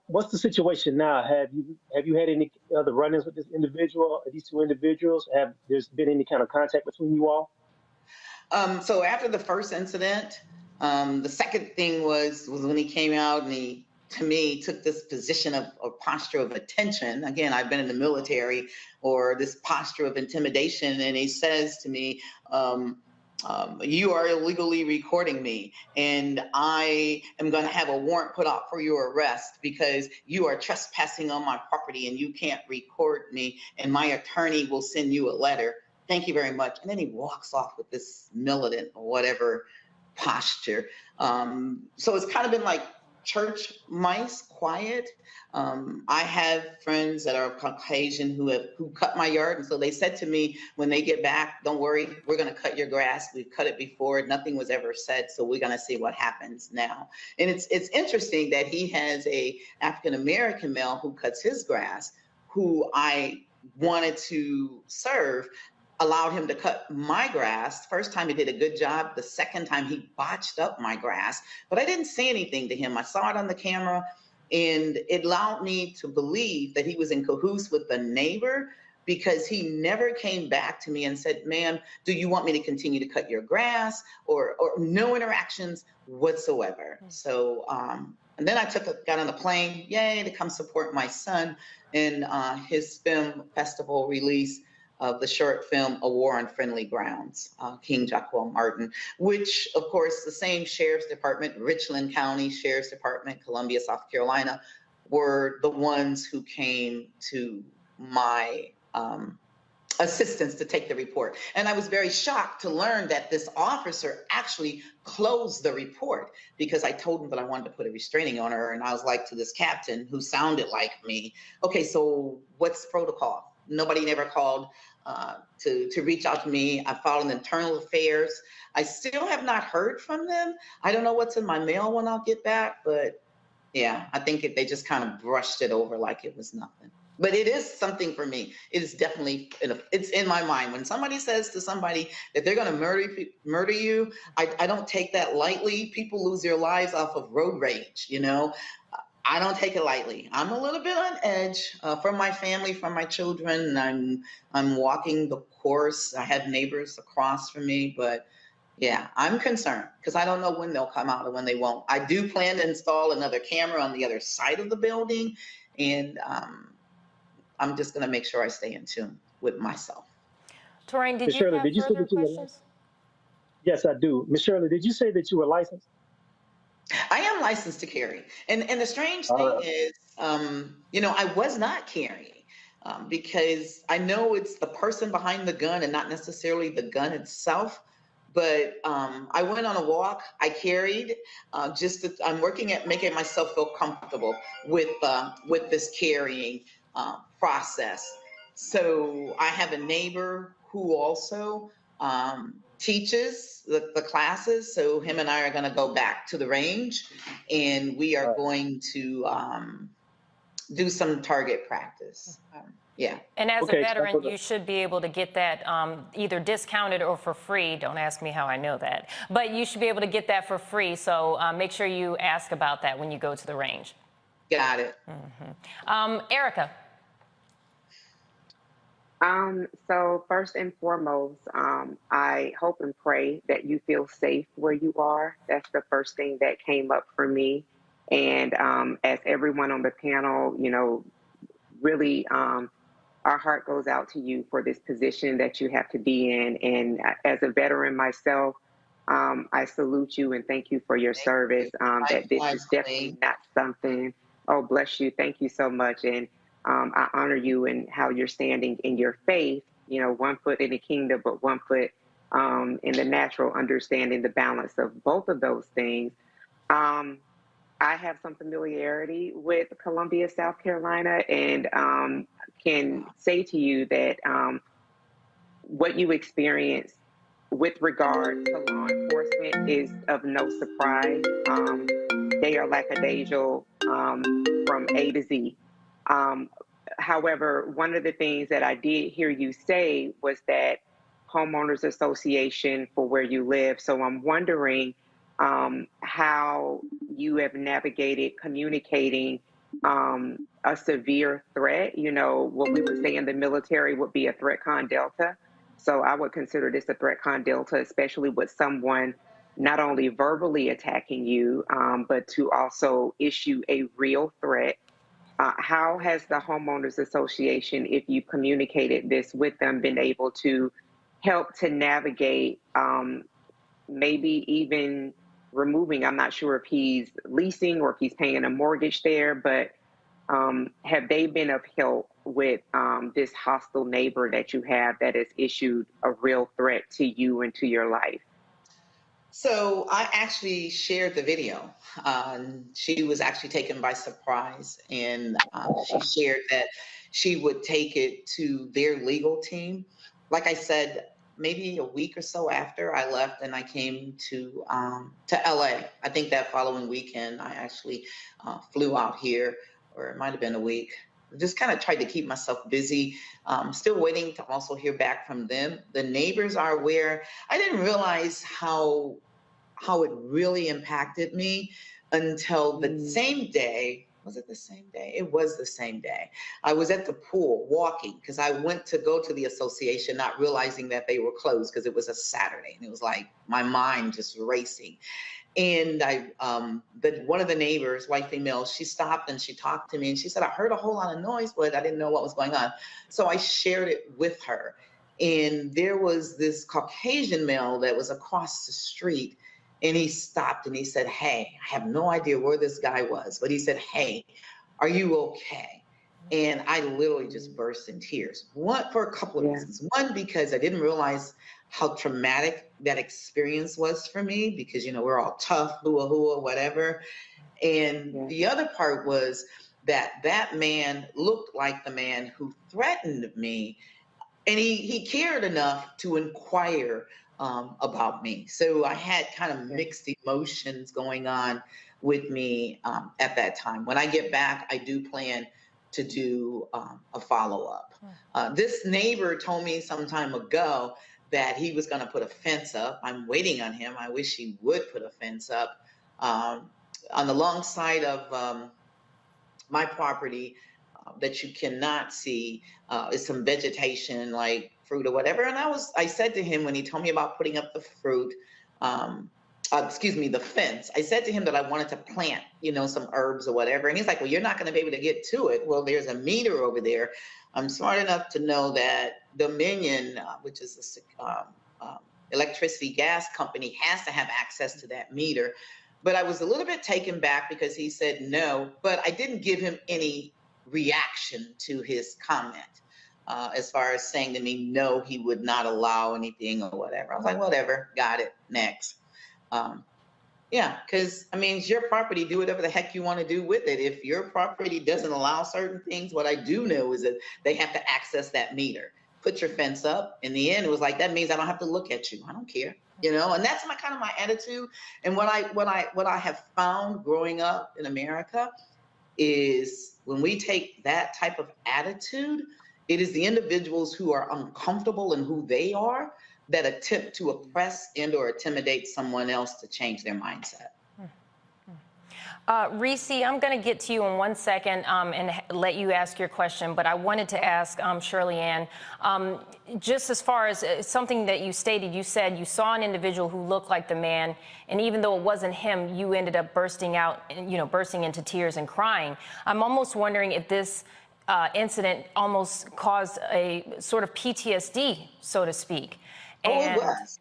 What's the situation now? Have you had any other run-ins with this individual, these two individuals? Have there's been any kind of contact between you all? So after the first incident, the second thing was when he came out and he, to me, took this position of posture of attention. Again, I've been in the military, or this posture of intimidation, and he says to me, you are illegally recording me, and I am going to have a warrant put out for your arrest because you are trespassing on my property and you can't record me, and my attorney will send you a letter. Thank you very much. And then he walks off with this militant or whatever posture. So it's kind of been like church mice, quiet. I have friends that are Caucasian who cut my yard, and so they said to me when they get back, "Don't worry, we're going to cut your grass. We've cut it before. Nothing was ever said, so we're going to see what happens now." And it's interesting that he has a African American male who cuts his grass, who I wanted to serve, allowed him to cut my grass. First time he did a good job. The second time he botched up my grass, but I didn't say anything to him. I saw it on the camera, and it allowed me to believe that he was in cahoots with the neighbor, because he never came back to me and said, "Ma'am, do you want me to continue to cut your grass?" or no interactions whatsoever. So, and then I got on a plane, yay, to come support my son in his film festival release of the short film A War on Friendly Grounds, King Joelle Martin, which of course the same sheriff's department, Richland County Sheriff's Department, Columbia, South Carolina, were the ones who came to my assistance to take the report. And I was very shocked to learn that this officer actually closed the report because I told him that I wanted to put a restraining on her. And I was like to this captain who sounded like me, "Okay, so what's the protocol?" Nobody never called to reach out to me. I filed in internal affairs. I still have not heard from them. I don't know what's in my mail when I'll get back, but yeah, I think they just kind of brushed it over like it was nothing. But it is something for me. It is definitely, it's in my mind. When somebody says to somebody that they're going to murder you, I don't take that lightly. People lose their lives off of road rage, you know. I don't take it lightly. I'm a little bit on edge from my family, from my children. And I'm walking the course. I have neighbors across from me, but yeah, I'm concerned because I don't know when they'll come out or when they won't. I do plan to install another camera on the other side of the building, and I'm just going to make sure I stay in tune with myself. Toraine, did you Shirley, have did you say further that you were questions? licensed? Yes, I do. Ms. Shirley, did you say that you were licensed? I am licensed to carry. And the strange thing is, you know, I was not carrying because I know it's the person behind the gun and not necessarily the gun itself. But I went on a walk, I carried, I'm working at making myself feel comfortable with this carrying process. So I have a neighbor who also teaches the classes. So him and I are going to go back to the range, and we are going to do some target practice. Yeah. And as a veteran, you should be able to get that either discounted or for free. Don't ask me how I know that. But you should be able to get that for free. So make sure you ask about that when you go to the range. Got it. Erica. So first and foremost, I hope and pray that you feel safe where you are. That's the first thing that came up for me. And as everyone on the panel, you know, really our heart goes out to you for this position that you have to be in. And as a veteran myself, I salute you and thank you for your service. That this is definitely not something, oh, bless you. Thank you so much. And I honor you and how you're standing in your faith, you know, 1 foot in the kingdom, but 1 foot in the natural, understanding the balance of both of those things. I have some familiarity with Columbia, South Carolina, and can say to you that what you experience with regard to law enforcement is of no surprise. They are lackadaisical from A to Z. However, one of the things that I did hear you say was that homeowners association for where you live. So I'm wondering how you have navigated communicating a severe threat. You know, what we would say in the military would be a threat con delta. So I would consider this a threat con delta, especially with someone not only verbally attacking you, but to also issue a real threat. How has the homeowners association, if you communicated this with them, been able to help to navigate maybe even removing, I'm not sure if he's leasing or if he's paying a mortgage there, but have they been of help with this hostile neighbor that you have that has issued a real threat to you and to your life? So I actually shared the video. She was actually taken by surprise, and she shared that she would take it to their legal team. Like I said, maybe a week or so after I left and I came to LA. I think that following weekend I actually flew out here, or it might have been a week. Just kind of tried to keep myself busy. Still waiting to also hear back from them. The neighbors are aware. I didn't realize how it really impacted me until the same day. Was it the same day? It was the same day. I was at the pool walking because I went to go to the association, not realizing that they were closed because it was a Saturday. And it was like my mind just racing. And one of the neighbors, white female, she stopped and she talked to me and she said, I heard a whole lot of noise, but I didn't know what was going on. So I shared it with her. And there was this Caucasian male that was across the street. And he stopped and he said, hey, I have no idea where this guy was, but he said, hey, are you okay? And I literally just burst in tears. For a couple of reasons. One, because I didn't realize how traumatic that experience was for me, because, you know, we're all tough, hua, whatever. And the other part was that man looked like the man who threatened me. And he cared enough to inquire about me. So I had kind of mixed emotions going on with me at that time. When I get back, I do plan to do a follow-up. This neighbor told me some time ago that he was going to put a fence up. I'm waiting on him. I wish he would put a fence up. On the long side of my property that you cannot see is some vegetation like fruit or whatever. And I said to him when he told me about putting up the fruit, the fence, I said to him that I wanted to plant, you know, some herbs or whatever. And he's like, well, you're not going to be able to get to it. Well, there's a meter over there. I'm smart enough to know that Dominion, which is a electricity gas company, has to have access to that meter. But I was a little bit taken back because he said no, but I didn't give him any reaction to his comment as far as saying to me, no, he would not allow anything or whatever. I was like, whatever, got it, next. Yeah, because, I mean, it's your property. Do whatever the heck you want to do with it. If your property doesn't allow certain things, what I do know is that they have to access that meter. Put your fence up. In the end, it was like, that means I don't have to look at you. I don't care, you know? And that's kind of my attitude. And what I have found growing up in America is when we take that type of attitude, it is the individuals who are uncomfortable in who they are that attempt to oppress and or intimidate someone else to change their mindset. Reese, I'm going to get to you in 1 second and let you ask your question, but I wanted to ask Shirley Ann, just as far as something that you stated, you said you saw an individual who looked like the man, and even though it wasn't him, you ended up bursting into tears and crying. I'm almost wondering if this incident almost caused a sort of PTSD, so to speak. It was.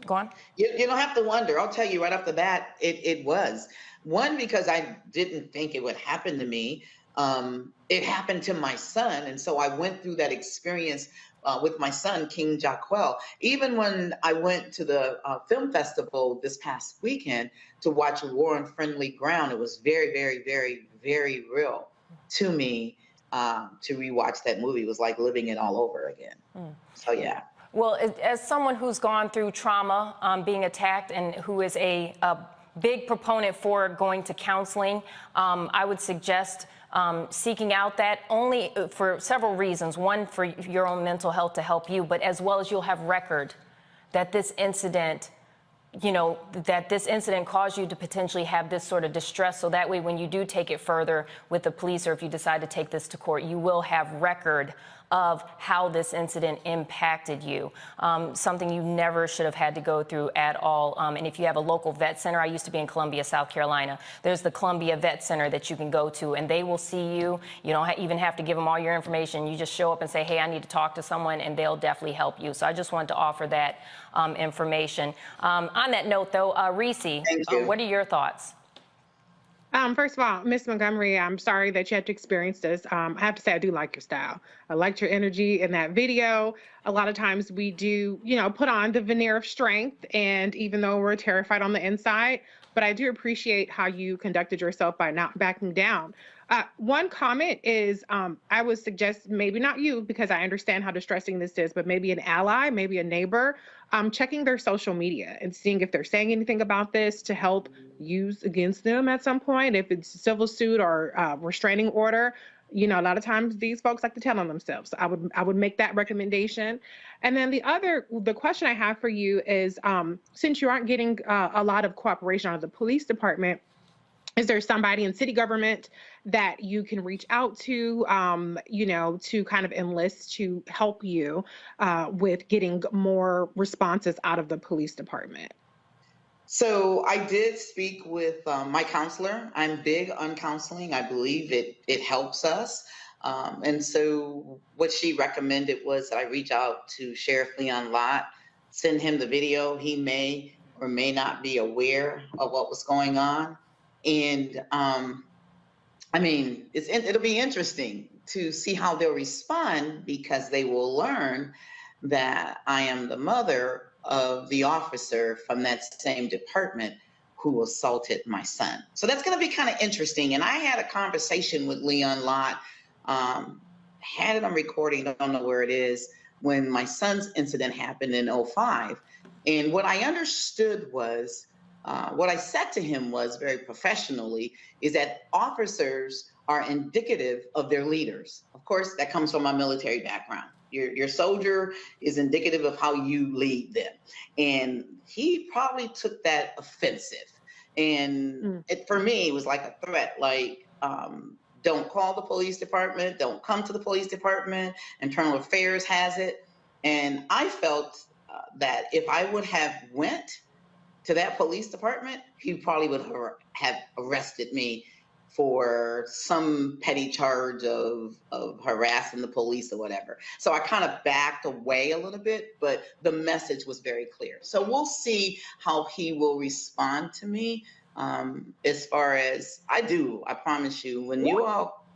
Go on. You don't have to wonder. I'll tell you right off the bat, it was. One, because I didn't think it would happen to me. It happened to my son. And so I went through that experience with my son, King Joelle. Even when I went to the film festival this past weekend to watch War on Friendly Ground, it was very, very, very, very real to me to rewatch that movie. It was like living it all over again. So, yeah. Well, as someone who's gone through trauma, being attacked, and who is a big proponent for going to counseling. I would suggest seeking out that only for several reasons. One, for your own mental health to help you, but as well as you'll have record that this incident, that this incident caused you to potentially have this sort of distress. So that way, when you do take it further with the police, or if you decide to take this to court, you will have record of how this incident impacted you, something you never should have had to go through at all. And if you have a local vet center, I used to be in Columbia, South Carolina. There's the Columbia Vet Center that you can go to, and they will see you. You don't even have to give them all your information. You just show up and say, hey, I need to talk to someone, and they'll definitely help you. So I just wanted to offer that information. On that note, though, Reese, what are your thoughts? First of all, Ms. Montgomery, I'm sorry that you had to experience this. I have to say I do like your style. I liked your energy in that video. A lot of times we do, put on the veneer of strength, and even though we're terrified on the inside, but I do appreciate how you conducted yourself by not backing down. One comment is I would suggest, maybe not you, because I understand how distressing this is, but maybe an ally, maybe a neighbor, checking their social media and seeing if they're saying anything about this to help use against them at some point. If it's a civil suit or restraining order, a lot of times these folks like to tell on themselves. So I would make that recommendation. And then the question I have for you is, since you aren't getting a lot of cooperation out of the police department, is there somebody in city government that you can reach out to, to kind of enlist to help you with getting more responses out of the police department? So I did speak with my counselor. I'm big on counseling. I believe it helps us. And so what she recommended was that I reach out to Sheriff Leon Lott, send him the video. He may or may not be aware of what was going on. And it'll be interesting to see how they'll respond, because they will learn that I am the mother of the officer from that same department who assaulted my son. So that's going to be kind of interesting. And I had a conversation with Leon Lott, had it on recording, I don't know where it is, when my son's incident happened in 2005. And what I understood was, what I said to him was, very professionally, is that officers are indicative of their leaders. Of course, that comes from my military background. Your soldier is indicative of how you lead them. And he probably took that offensive. And for me, it was like a threat, like, don't call the police department, don't come to the police department, Internal Affairs has it. And I felt that if I would have went to that police department, he probably would have arrested me for some petty charge of harassing the police or whatever. So I kind of backed away a little bit, but the message was very clear. So we'll see how he will respond to me. As far as I promise you, when you all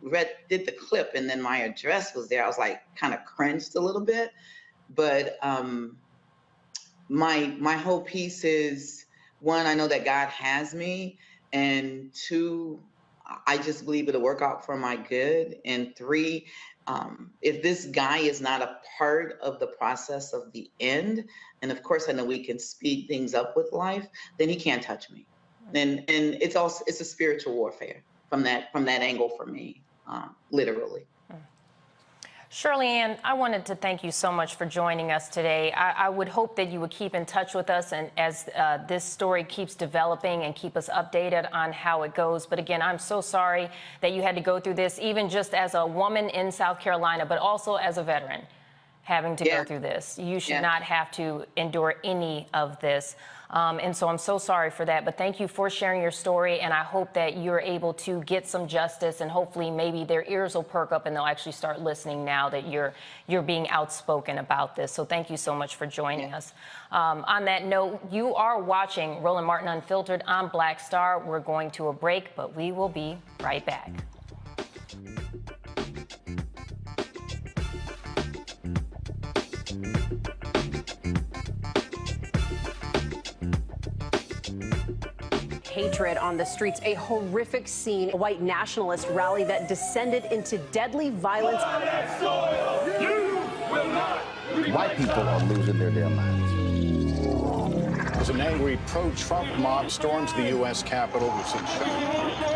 did the clip and then my address was there, I was like kind of cringed a little bit. But my whole piece is, one, I know that God has me, and two, I just believe it'll work out for my good, and three, if this guy is not a part of the process of the end, and of course I know we can speed things up with life, then he can't touch me. And it's a spiritual warfare from that angle for me, literally. Shirley Ann, I wanted to thank you so much for joining us today. I would hope that you would keep in touch with us, and as this story keeps developing, and keep us updated on how it goes. But again, I'm so sorry that you had to go through this, even just as a woman in South Carolina, but also as a veteran having to go through this. You should not have to endure any of this. And so I'm so sorry for that. But thank you for sharing your story. And I hope that you're able to get some justice, and hopefully maybe their ears will perk up and they'll actually start listening now that you're being outspoken about this. So thank you so much for joining us. On that note, you are watching Roland Martin Unfiltered on Black Star. We're going to a break, but we will be right back. Hatred on the streets, a horrific scene, a white nationalist rally that descended into deadly violence. White people are losing their damn minds. As an angry pro-Trump mob storms the U.S. Capitol, we've seen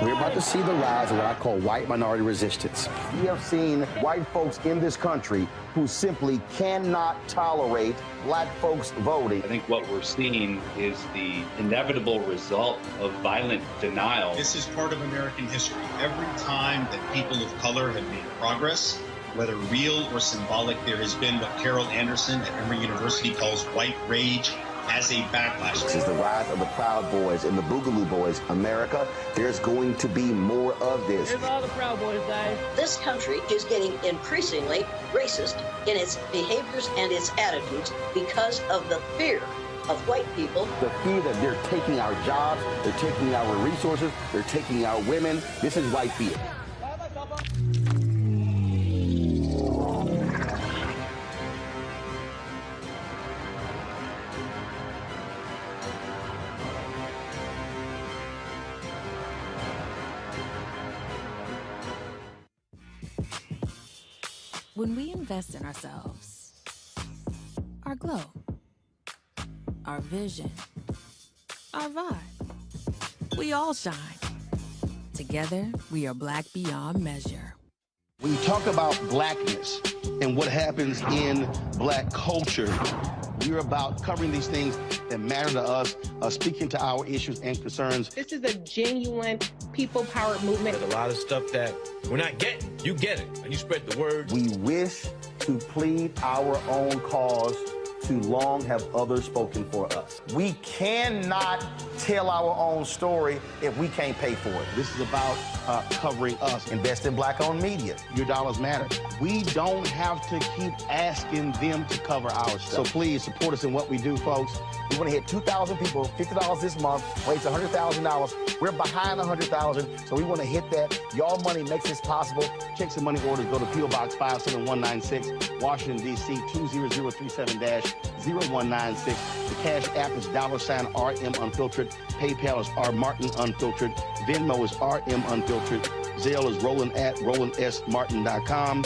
We're about to see the rise of what I call white minority resistance. We have seen white folks in this country who simply cannot tolerate black folks voting. I think what we're seeing is the inevitable result of violent denial. This is part of American history. Every time that people of color have made progress, whether real or symbolic, there has been what Carol Anderson at Emory University calls white rage as a backlash. This is the rise of the Proud Boys and the Boogaloo Boys. America, there's going to be more of this. Here's all the Proud Boys, guys. This country is getting increasingly racist in its behaviors and its attitudes because of the fear of white people. The fear that they're taking our jobs, they're taking our resources, they're taking our women. This is white fear. When we invest in ourselves, our glow, our vision, our vibe, we all shine. Together, we are black beyond measure. When you talk about blackness and what happens in black culture, we're about covering these things that matter to us, speaking to our issues and concerns. This is a genuine people-powered movement. There's a lot of stuff that we're not getting. You get it, and you spread the word. We wish to plead our own cause. Too long have others spoken for us. We cannot tell our own story if we can't pay for it. This is about covering us. Invest in black-owned media. Your dollars matter. We don't have to keep asking them to cover our stuff. So please support us in what we do, folks. We want to hit 2,000 people, $50 this month, raise $100,000. We're behind $100,000, so we want to hit that. Y'all money makes this possible. Check some money orders. Go to P.O. Box 57196, Washington, D.C. 20037-0196. The Cash App is $RM Unfiltered. PayPal is R Martin Unfiltered. Venmo is RM Unfiltered. Zelle is Roland@RolandSMartin.com.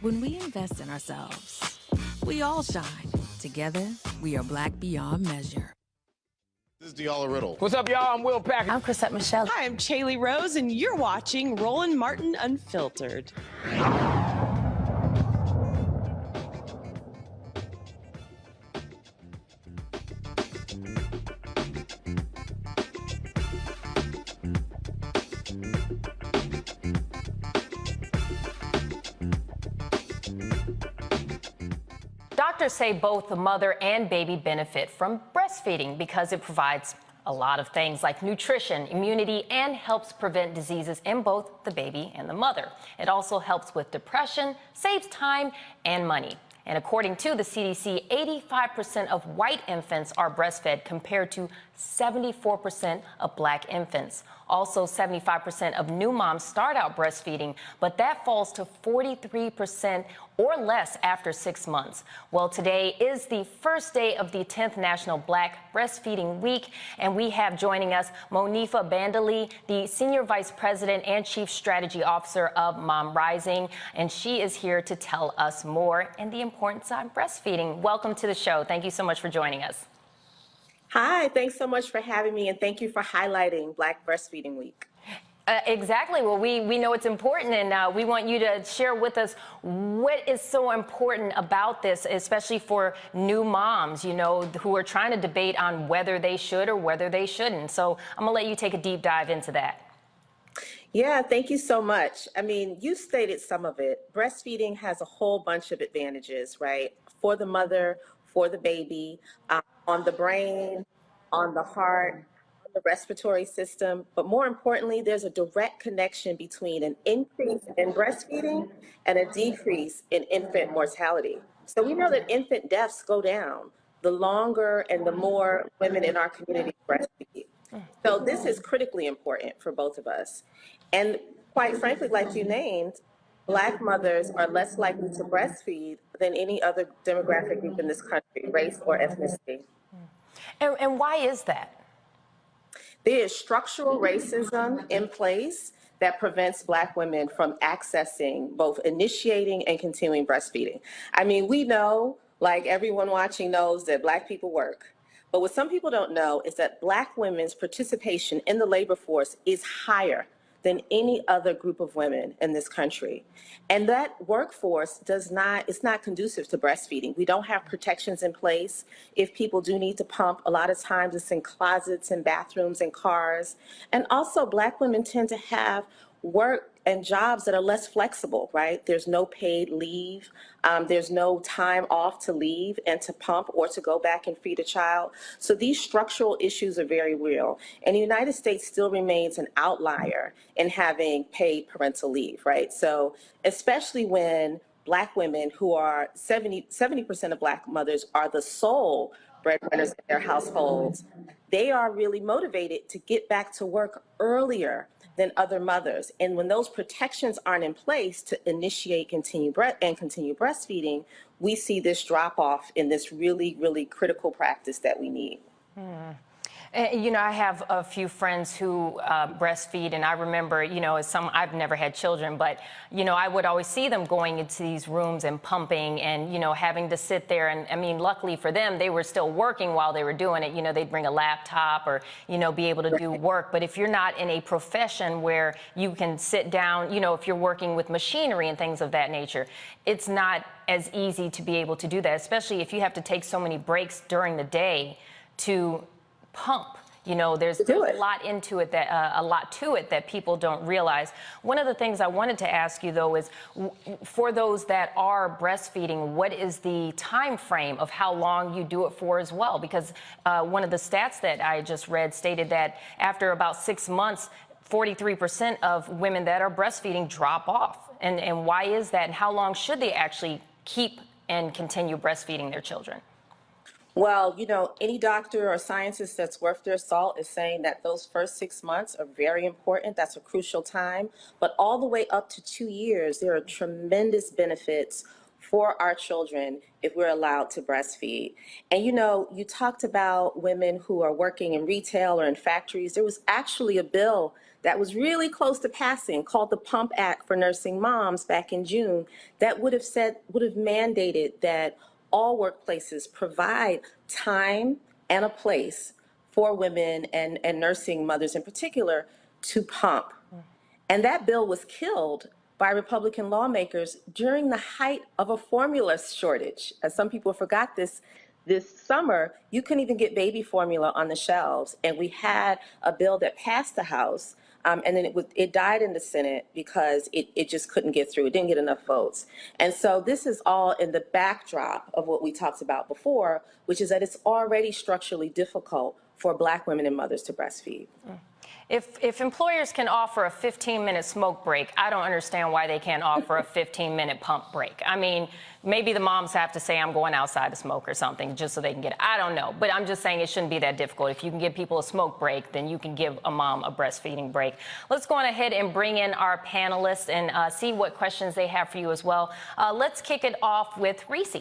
When we invest in ourselves, we all shine. Together, we are black beyond measure. This is Joelle Riddle. What's up, y'all? I'm Will Packer. I'm Chrisette Michelle. Hi, I'm Chaley Rose, and you're watching Roland Martin Unfiltered. Doctors say both the mother and baby benefit from breastfeeding because it provides a lot of things like nutrition, immunity, and helps prevent diseases in both the baby and the mother. It also helps with depression, saves time and money. And according to the CDC, 85% of white infants are breastfed compared to 74% of black infants. Also, 75% of new moms start out breastfeeding, but that falls to 43% or less after 6 months. Well, today is the first day of the 10th National Black Breastfeeding Week, and we have joining us Monifa Bandali, the Senior Vice President and Chief Strategy Officer of Mom Rising, and she is here to tell us more and the importance of breastfeeding. Welcome to the show. Thank you so much for joining us. Hi, thanks so much for having me, and thank you for highlighting Black Breastfeeding Week. Exactly. Well, we know it's important, and we want you to share with us what is so important about this, especially for new moms, you know, who are trying to debate on whether they should or whether they shouldn't. So I'm going to let you take a deep dive into that. Yeah, thank you so much. I mean, you stated some of it. Breastfeeding has a whole bunch of advantages, right? For the mother, for the baby, on the brain, on the heart, on the respiratory system. But more importantly, there's a direct connection between an increase in breastfeeding and a decrease in infant mortality. So we know that infant deaths go down the longer and the more women in our community breastfeed. So this is critically important for both of us. And quite frankly, like you named, Black mothers are less likely to breastfeed than any other demographic group in this country, race or ethnicity. And why is that? There is structural racism in place that prevents Black women from accessing both initiating and continuing breastfeeding. I mean, we know Like everyone watching knows that Black people work. But what some people don't know is that Black women's participation in the labor force is higher than any other group of women in this country. And that workforce it's not conducive to breastfeeding. We don't have protections in place. If people do need to pump, a lot of times it's in closets and bathrooms and cars. And also Black women tend to have work and jobs that are less flexible, right? There's no paid leave. There's no time off to leave and to pump or to go back and feed a child. So these structural issues are very real. And the United States still remains an outlier in having paid parental leave, right? So especially when Black women, who are 70% of Black mothers, are the sole breadwinners in their households, they are really motivated to get back to work earlier than other mothers. And when those protections aren't in place to initiate continue breastfeeding, we see this drop off in this really, really critical practice that we need. You know, I have a few friends who breastfeed, and I remember, you know, I've never had children, but, you know, I would always see them going into these rooms and pumping and, you know, having to sit there. And I mean, luckily for them, they were still working while they were doing it. You know, they'd bring a laptop or, you know, be able to do work. But if you're not in a profession where you can sit down, you know, if you're working with machinery and things of that nature, it's not as easy to be able to do that, especially if you have to take so many breaks during the day to pump. You know, there's a lot into it, a lot to it that people don't realize. One of the things I wanted to ask you, though, is for those that are breastfeeding, what is the time frame of how long you do it for as well? Because one of the stats that I just read stated that after about 6 months, 43% of women that are breastfeeding drop off. And why is that? And how long should they actually keep and continue breastfeeding their children? Well, you know, any doctor or scientist that's worth their salt is saying that those first 6 months are very important. That's a crucial time. But all the way up to 2 years, there are tremendous benefits for our children if we're allowed to breastfeed. And, you know, you talked about women who are working in retail or in factories. There was actually a bill that was really close to passing called the Pump Act for Nursing Moms back in June that would have mandated that all workplaces provide time and a place for women and nursing mothers in particular to pump. And that bill was killed by Republican lawmakers during the height of a formula shortage. As some people forgot this summer, you couldn't even get baby formula on the shelves. And we had a bill that passed the House, and then it died in the Senate because it just couldn't get through. It didn't get enough votes. And so this is all in the backdrop of what we talked about before, which is that it's already structurally difficult for Black women and mothers to breastfeed. If employers can offer a 15-minute smoke break, I don't understand why they can't offer a 15-minute pump break. I mean, maybe the moms have to say, I'm going outside to smoke or something just so they can get it. I don't know. But I'm just saying it shouldn't be that difficult. If you can give people a smoke break, then you can give a mom a breastfeeding break. Let's go on ahead and bring in our panelists and see what questions they have for you as well. Let's kick it off with Reese.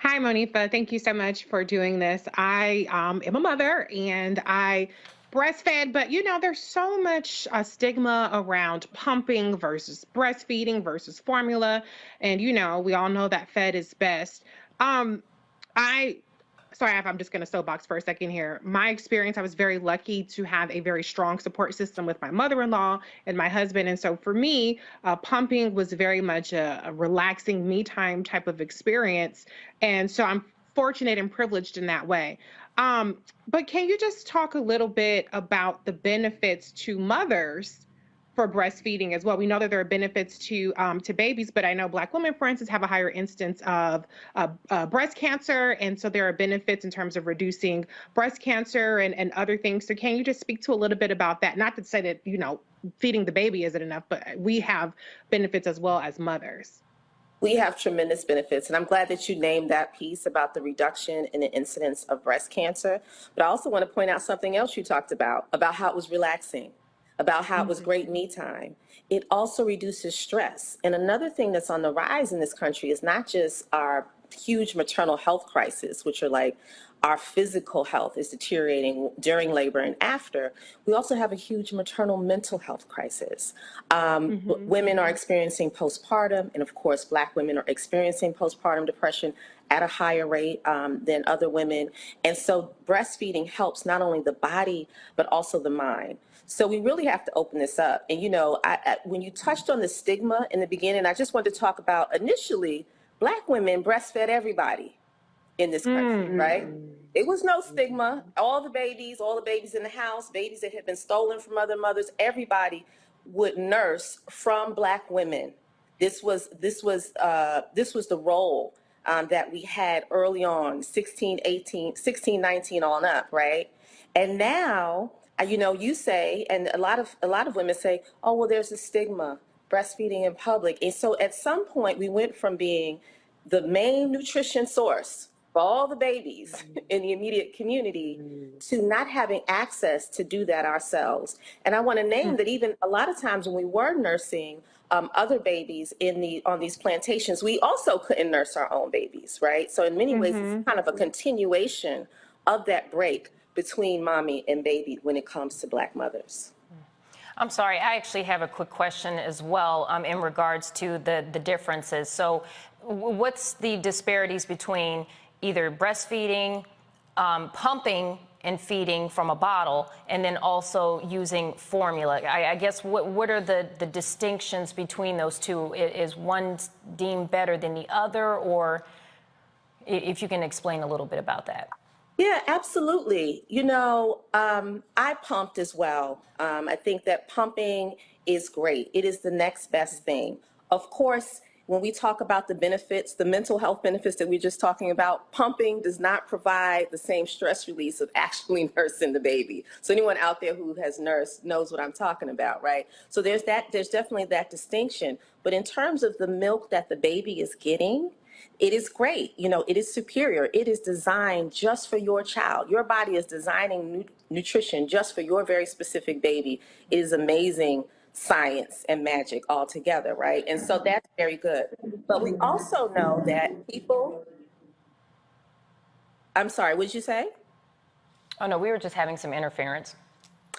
Hi, Monifa. Thank you so much for doing this. I am a mother and I breastfed, but you know, there's so much stigma around pumping versus breastfeeding versus formula. And you know, we all know that fed is best. Sorry, I'm just going to soapbox for a second here. My experience, I was very lucky to have a very strong support system with my mother-in-law and my husband. And so for me, pumping was very much a relaxing me time type of experience. And so I'm fortunate and privileged in that way. But can you just talk a little bit about the benefits to mothers for breastfeeding as well? We know that there are benefits to babies, but I know Black women, for instance, have a higher instance of breast cancer. And so there are benefits in terms of reducing breast cancer and other things. So can you just speak to a little bit about that? Not to say that, you know, feeding the baby isn't enough, but we have benefits as well as mothers. We have tremendous benefits, and I'm glad that you named that piece about the reduction in the incidence of breast cancer. But I also want to point out something else you talked about how it was relaxing, about how it was great me time. It also reduces stress. And another thing that's on the rise in this country is not just our huge maternal health crisis, which are like our physical health is deteriorating during labor and after, we also have a huge maternal mental health crisis. Women are experiencing postpartum, and of course, Black women are experiencing postpartum depression at a higher rate than other women. And so breastfeeding helps not only the body, but also the mind. So we really have to open this up. And, you know, when you touched on the stigma in the beginning, I just wanted to talk about initially, Black women breastfed everybody in this country, right? It was no stigma. All the babies in the house, babies that had been stolen from other mothers, everybody would nurse from Black women. This was the role that we had early on, 16, 18, 16, 19 on up, right? And now, you know, you say, and a lot of women say, oh, well, there's a stigma, breastfeeding in public. And so at some point we went from being the main nutrition source for all the babies in the immediate community to not having access to do that ourselves. And I want to name that even a lot of times when we were nursing other babies on these plantations, we also couldn't nurse our own babies, right? So in many ways, it's kind of a continuation of that break between mommy and baby when it comes to Black mothers. I'm sorry, I actually have a quick question as well in regards to the differences. So what's the disparities between either breastfeeding, pumping and feeding from a bottle, and then also using formula? I guess what are the distinctions between those two? Is one deemed better than the other, or if you can explain a little bit about that? Yeah, absolutely. You know, I pumped as well. I think that pumping is great. It is the next best thing. Of course, when we talk about the benefits, the mental health benefits that we're just talking about, pumping does not provide the same stress release of actually nursing the baby. So anyone out there who has nursed knows what I'm talking about, right? So there's definitely that distinction. But in terms of the milk that the baby is getting, it is great. You know, it is superior. It is designed just for your child. Your body is designing nutrition just for your very specific baby. It is amazing science and magic all together, right? And so that's very good. But we also know that I'm sorry, what did you say? Oh, no, we were just having some interference.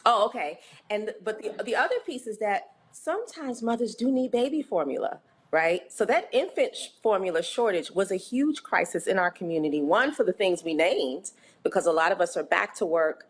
Oh, okay. But the other piece is that sometimes mothers do need baby formula, right? So that infant formula shortage was a huge crisis in our community. One, for the things we named, because a lot of us are back to work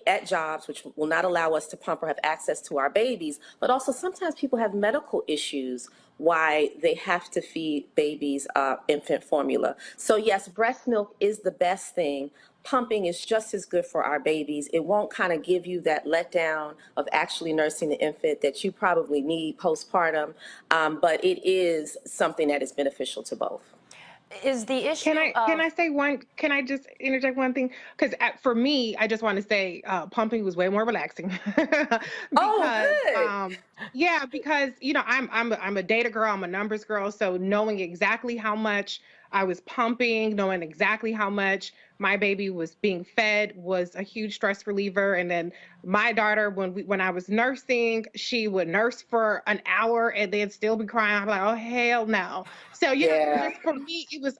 at jobs which will not allow us to pump or have access to our babies, but also sometimes people have medical issues why they have to feed babies infant formula. So yes, breast milk is the best thing. Pumping is just as good for our babies. It won't kind of give you that letdown of actually nursing the infant that you probably need postpartum, but it is something that is beneficial to both. Is the issue can I just interject one thing? Because for me, I just want to say pumping was way more relaxing. Yeah, because you know I'm a data girl, I'm a numbers girl, so knowing exactly how much I was pumping, knowing exactly how much my baby was being fed was a huge stress reliever. And then my daughter, when I was nursing, she would nurse for an hour and then still be crying. I'm like, oh hell no. So you know, just for me, it was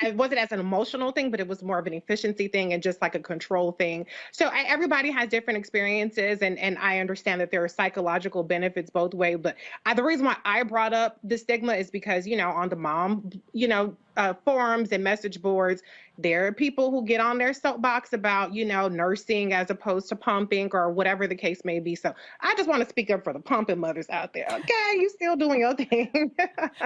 it wasn't as an emotional thing, but it was more of an efficiency thing and just like a control thing. So everybody has different experiences, and I understand that there are psychological benefits both ways. But the reason why I brought up the stigma is because, you know, on the mom, you know, forums and message boards, there are people who get on their soapbox about, you know, nursing as opposed to pumping or whatever the case may be. So I just want to speak up for the pumping mothers out there. Okay, you still doing your thing.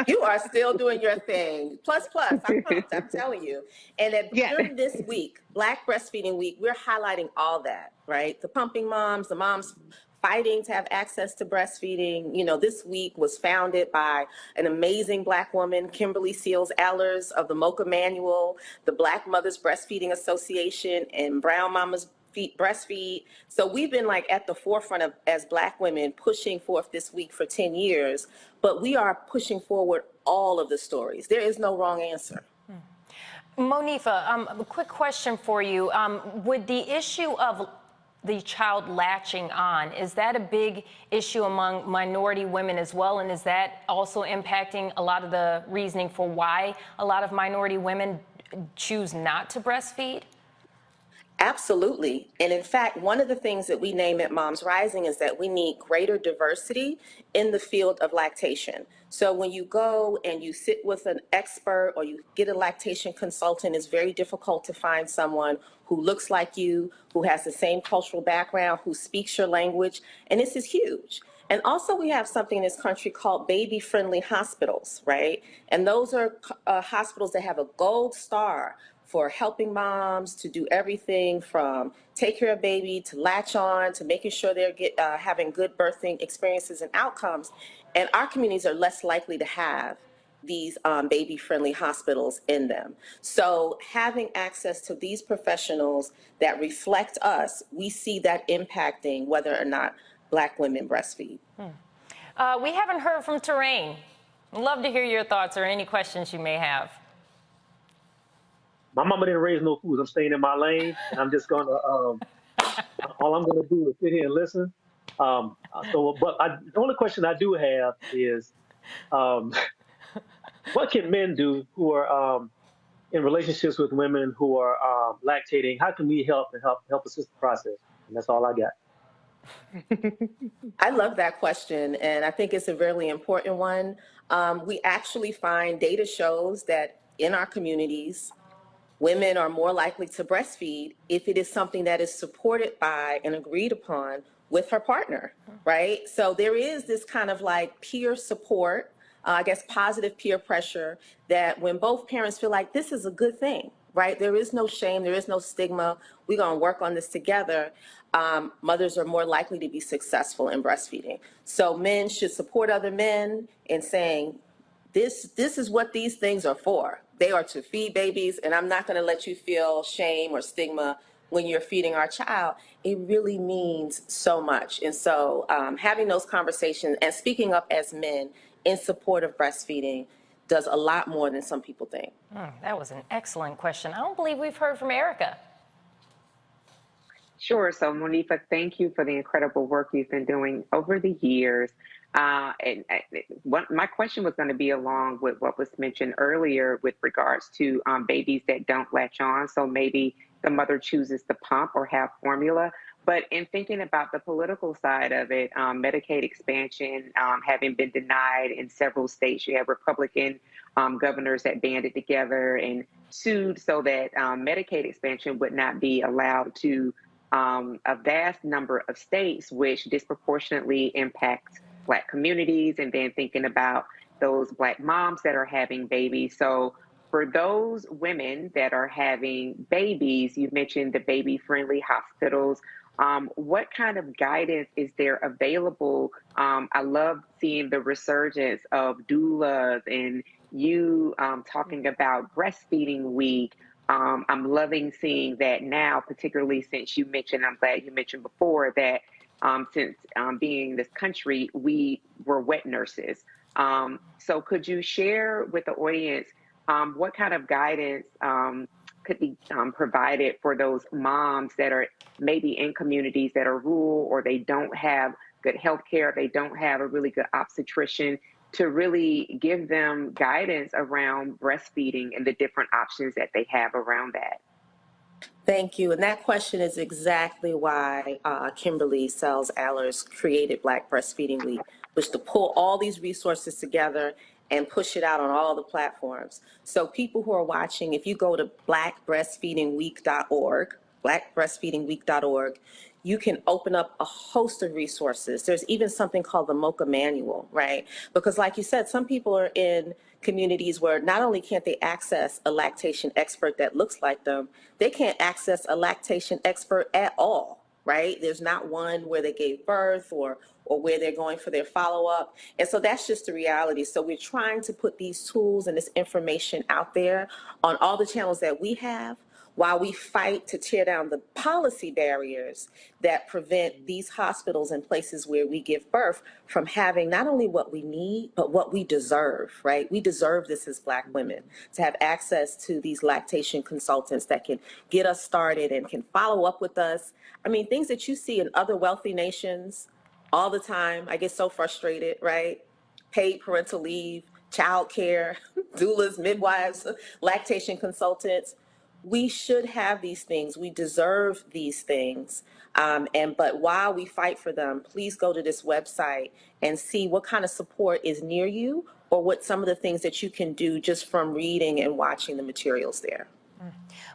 You are still doing your thing. Plus, I'm pumped, I'm telling you. And during this week, Black Breastfeeding Week, we're highlighting all that, right? The pumping moms, the moms fighting to have access to breastfeeding. You know, this week was founded by an amazing Black woman, Kimberly Seals Ehlers of the Mocha Manual, the Black Mothers Breastfeeding Association, and Brown Mamas Breastfeed. So we've been like at the forefront of, as Black women, pushing forth this week for 10 years, but we are pushing forward all of the stories. There is no wrong answer. Monifa, a quick question for you. Would the issue of the child latching on, is that a big issue among minority women as well? And is that also impacting a lot of the reasoning for why a lot of minority women choose not to breastfeed? Absolutely. And in fact, one of the things that we name at Moms Rising is that we need greater diversity in the field of lactation. So when you go and you sit with an expert or you get a lactation consultant, it's very difficult to find someone who looks like you, who has the same cultural background, who speaks your language. And this is huge. And also we have something in this country called baby-friendly hospitals, right? And those are hospitals that have a gold star for helping moms to do everything from take care of baby to latch on to making sure they're having good birthing experiences and outcomes. And our communities are less likely to have these baby-friendly hospitals in them. So having access to these professionals that reflect us, we see that impacting whether or not Black women breastfeed. We haven't heard from Terrain. I'd love to hear your thoughts or any questions you may have. My mama didn't raise no fools. I'm staying in my lane, and I'm just gonna. All I'm gonna do is sit here and listen. The only question I do have is, what can men do who are in relationships with women who are lactating? How can we help assist the process? And that's all I got. I love that question, and I think it's a really important one. We actually find data shows that in our communities, women are more likely to breastfeed if it is something that is supported by and agreed upon with her partner, right? So there is this kind of like peer support, I guess positive peer pressure, that when both parents feel like this is a good thing, right? There is no shame, there is no stigma, we're gonna work on this together. Mothers are more likely to be successful in breastfeeding. So men should support other men in saying, this is what these things are for. They are to feed babies, and I'm not going to let you feel shame or stigma when you're feeding our child. It really means so much. And so having those conversations and speaking up as men in support of breastfeeding does a lot more than some people think. That was an excellent question. I don't believe we've heard from Erica. Sure. So, Monifa, thank you for the incredible work you've been doing over the years. My question was going to be along with what was mentioned earlier with regards to babies that don't latch on. So maybe the mother chooses to pump or have formula. But in thinking about the political side of it, Medicaid expansion having been denied in several states, you have Republican governors that banded together and sued so that Medicaid expansion would not be allowed to a vast number of states, which disproportionately impacts Black communities, and then thinking about those Black moms that are having babies. So for those women that are having babies, you mentioned the baby-friendly hospitals. What kind of guidance is there available? I love seeing the resurgence of doulas and you talking about breastfeeding week. I'm loving seeing that now, particularly since you mentioned, I'm glad you mentioned before that since being in this country, we were wet nurses. So could you share with the audience what kind of guidance could be provided for those moms that are maybe in communities that are rural or they don't have good health care, they don't have a really good obstetrician to really give them guidance around breastfeeding and the different options that they have around that? Thank you. And that question is exactly why Kimberly Sells-Allers created Black Breastfeeding Week, was to pull all these resources together and push it out on all the platforms. So people who are watching, if you go to blackbreastfeedingweek.org, blackbreastfeedingweek.org, you can open up a host of resources. There's even something called the MOCA manual, right? Because like you said, some people are in communities where not only can't they access a lactation expert that looks like them, they can't access a lactation expert at all, right? There's not one where they gave birth or where they're going for their follow-up. And so that's just the reality. So we're trying to put these tools and this information out there on all the channels that we have, while we fight to tear down the policy barriers that prevent these hospitals and places where we give birth from having not only what we need, but what we deserve, right? We deserve this as Black women, to have access to these lactation consultants that can get us started and can follow up with us. I mean, things that you see in other wealthy nations all the time. I get so frustrated, right? Paid parental leave, childcare, doulas, midwives, lactation consultants. We should have these things. We deserve these things. But while we fight for them, please go to this website and see what kind of support is near you, or what some of the things that you can do just from reading and watching the materials there.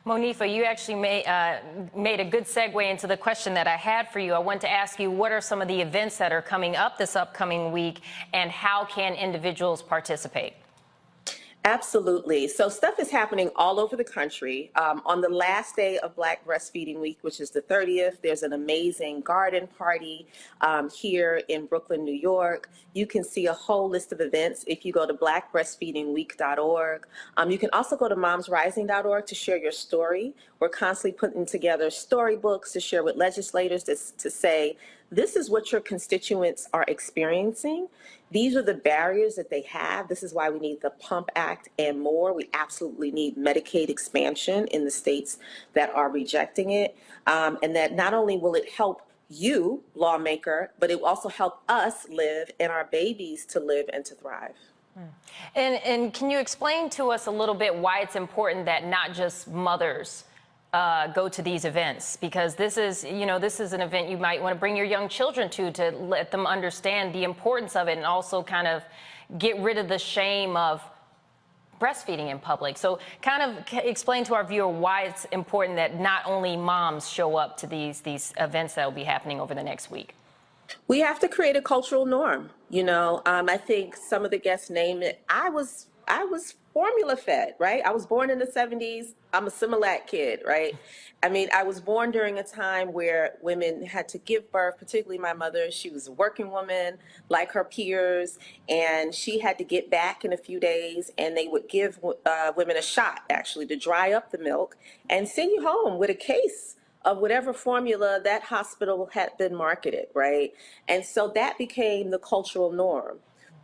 Monifa, you actually made a good segue into the question that I had for you. I want to ask you, what are some of the events that are coming up this upcoming week, and how can individuals participate? Absolutely. So stuff is happening all over the country. On the last day of Black Breastfeeding Week, which is the 30th, there's an amazing garden party here in Brooklyn, New York. You can see a whole list of events if you go to blackbreastfeedingweek.org. You can also go to momsrising.org to share your story. We're constantly putting together storybooks to share with legislators to say, this is what your constituents are experiencing. These are the barriers that they have. This is why we need the PUMP Act and more. We absolutely need Medicaid expansion in the states that are rejecting it. And that not only will it help you, lawmaker, but it will also help us live and our babies to live and to thrive. And can you explain to us a little bit why it's important that not just mothers go to these events? Because this is an event you might want to bring your young children to let them understand the importance of it, and also kind of get rid of the shame of breastfeeding in public. So kind of explain to our viewer why it's important that not only moms show up to these events that will be happening over the next week. We have to create a cultural norm. I think some of the guests named it. I was formula fed, right? I was born in the 70s. I'm a Similac kid, right? I mean, I was born during a time where women had to give birth, particularly my mother. She was a working woman like her peers, and she had to get back in a few days, and they would give women a shot, actually, to dry up the milk and send you home with a case of whatever formula that hospital had been marketed, right? And so that became the cultural norm.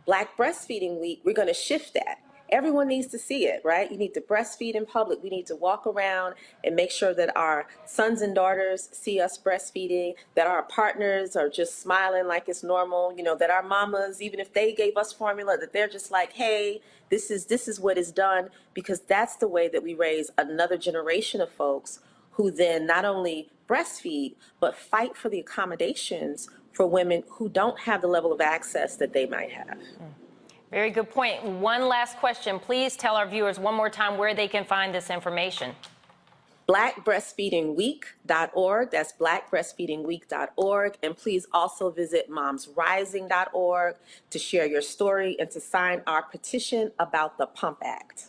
Black Breastfeeding Week, we're going to shift that. Everyone needs to see it, right? You need to breastfeed in public. We need to walk around and make sure that our sons and daughters see us breastfeeding, that our partners are just smiling like it's normal, that our mamas, even if they gave us formula, that they're just like, hey, this is what is done, because that's the way that we raise another generation of folks who then not only breastfeed, but fight for the accommodations for women who don't have the level of access that they might have. Very good point. One last question. Please tell our viewers one more time where they can find this information. blackbreastfeedingweek.org. That's blackbreastfeedingweek.org. And please also visit momsrising.org to share your story and to sign our petition about the PUMP Act.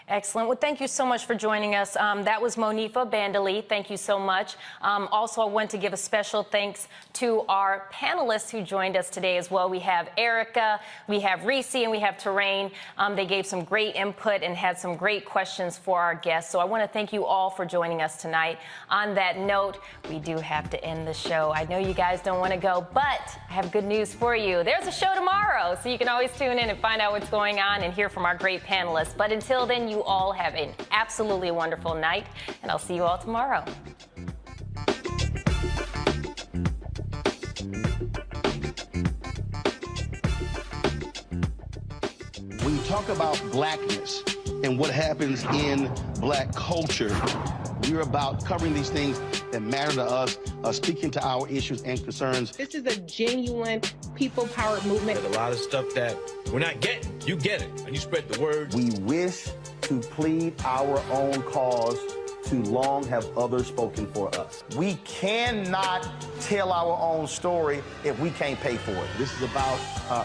Excellent. Well, thank you so much for joining us. That was Monifa Bandeli. Thank you so much. Also, I want to give a special thanks to our panelists who joined us today as well. We have Erica, we have Reese, and we have Terrain. They gave some great input and had some great questions for our guests. So I want to thank you all for joining us tonight. On that note, we do have to end the show. I know you guys don't want to go, but I have good news for you. There's a show tomorrow, so you can always tune in and find out what's going on and hear from our great panelists. But until then, you all have an absolutely wonderful night, and I'll see you all tomorrow. When you talk about blackness and what happens in black culture, we're about covering these things that matter to us, speaking to our issues and concerns. This is a genuine people-powered movement. There's a lot of stuff that we're not getting. You get it, and you spread the word. We wish to plead our own cause. Too long have others spoken for us. We cannot tell our own story if we can't pay for it. This is about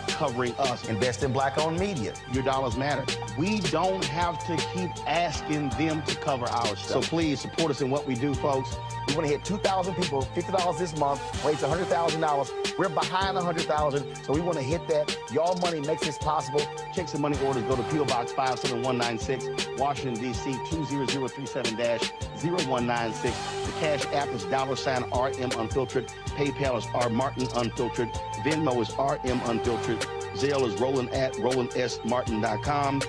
covering us. Invest in black-owned media. Your dollars matter. We don't have to keep asking them to cover our stuff. So please support us in what we do, folks. We want to hit 2,000 people, $50 this month, raise $100,000. We're behind 100,000, so we want to hit that. Y'all money makes this possible. Checks and money orders go to P.O. Box 57196, Washington, D.C. 20037-0196. The Cash App is $RM Unfiltered. PayPal is R Martin Unfiltered. Venmo is RM Unfiltered. Zelle is Roland@RolandSMartin.com.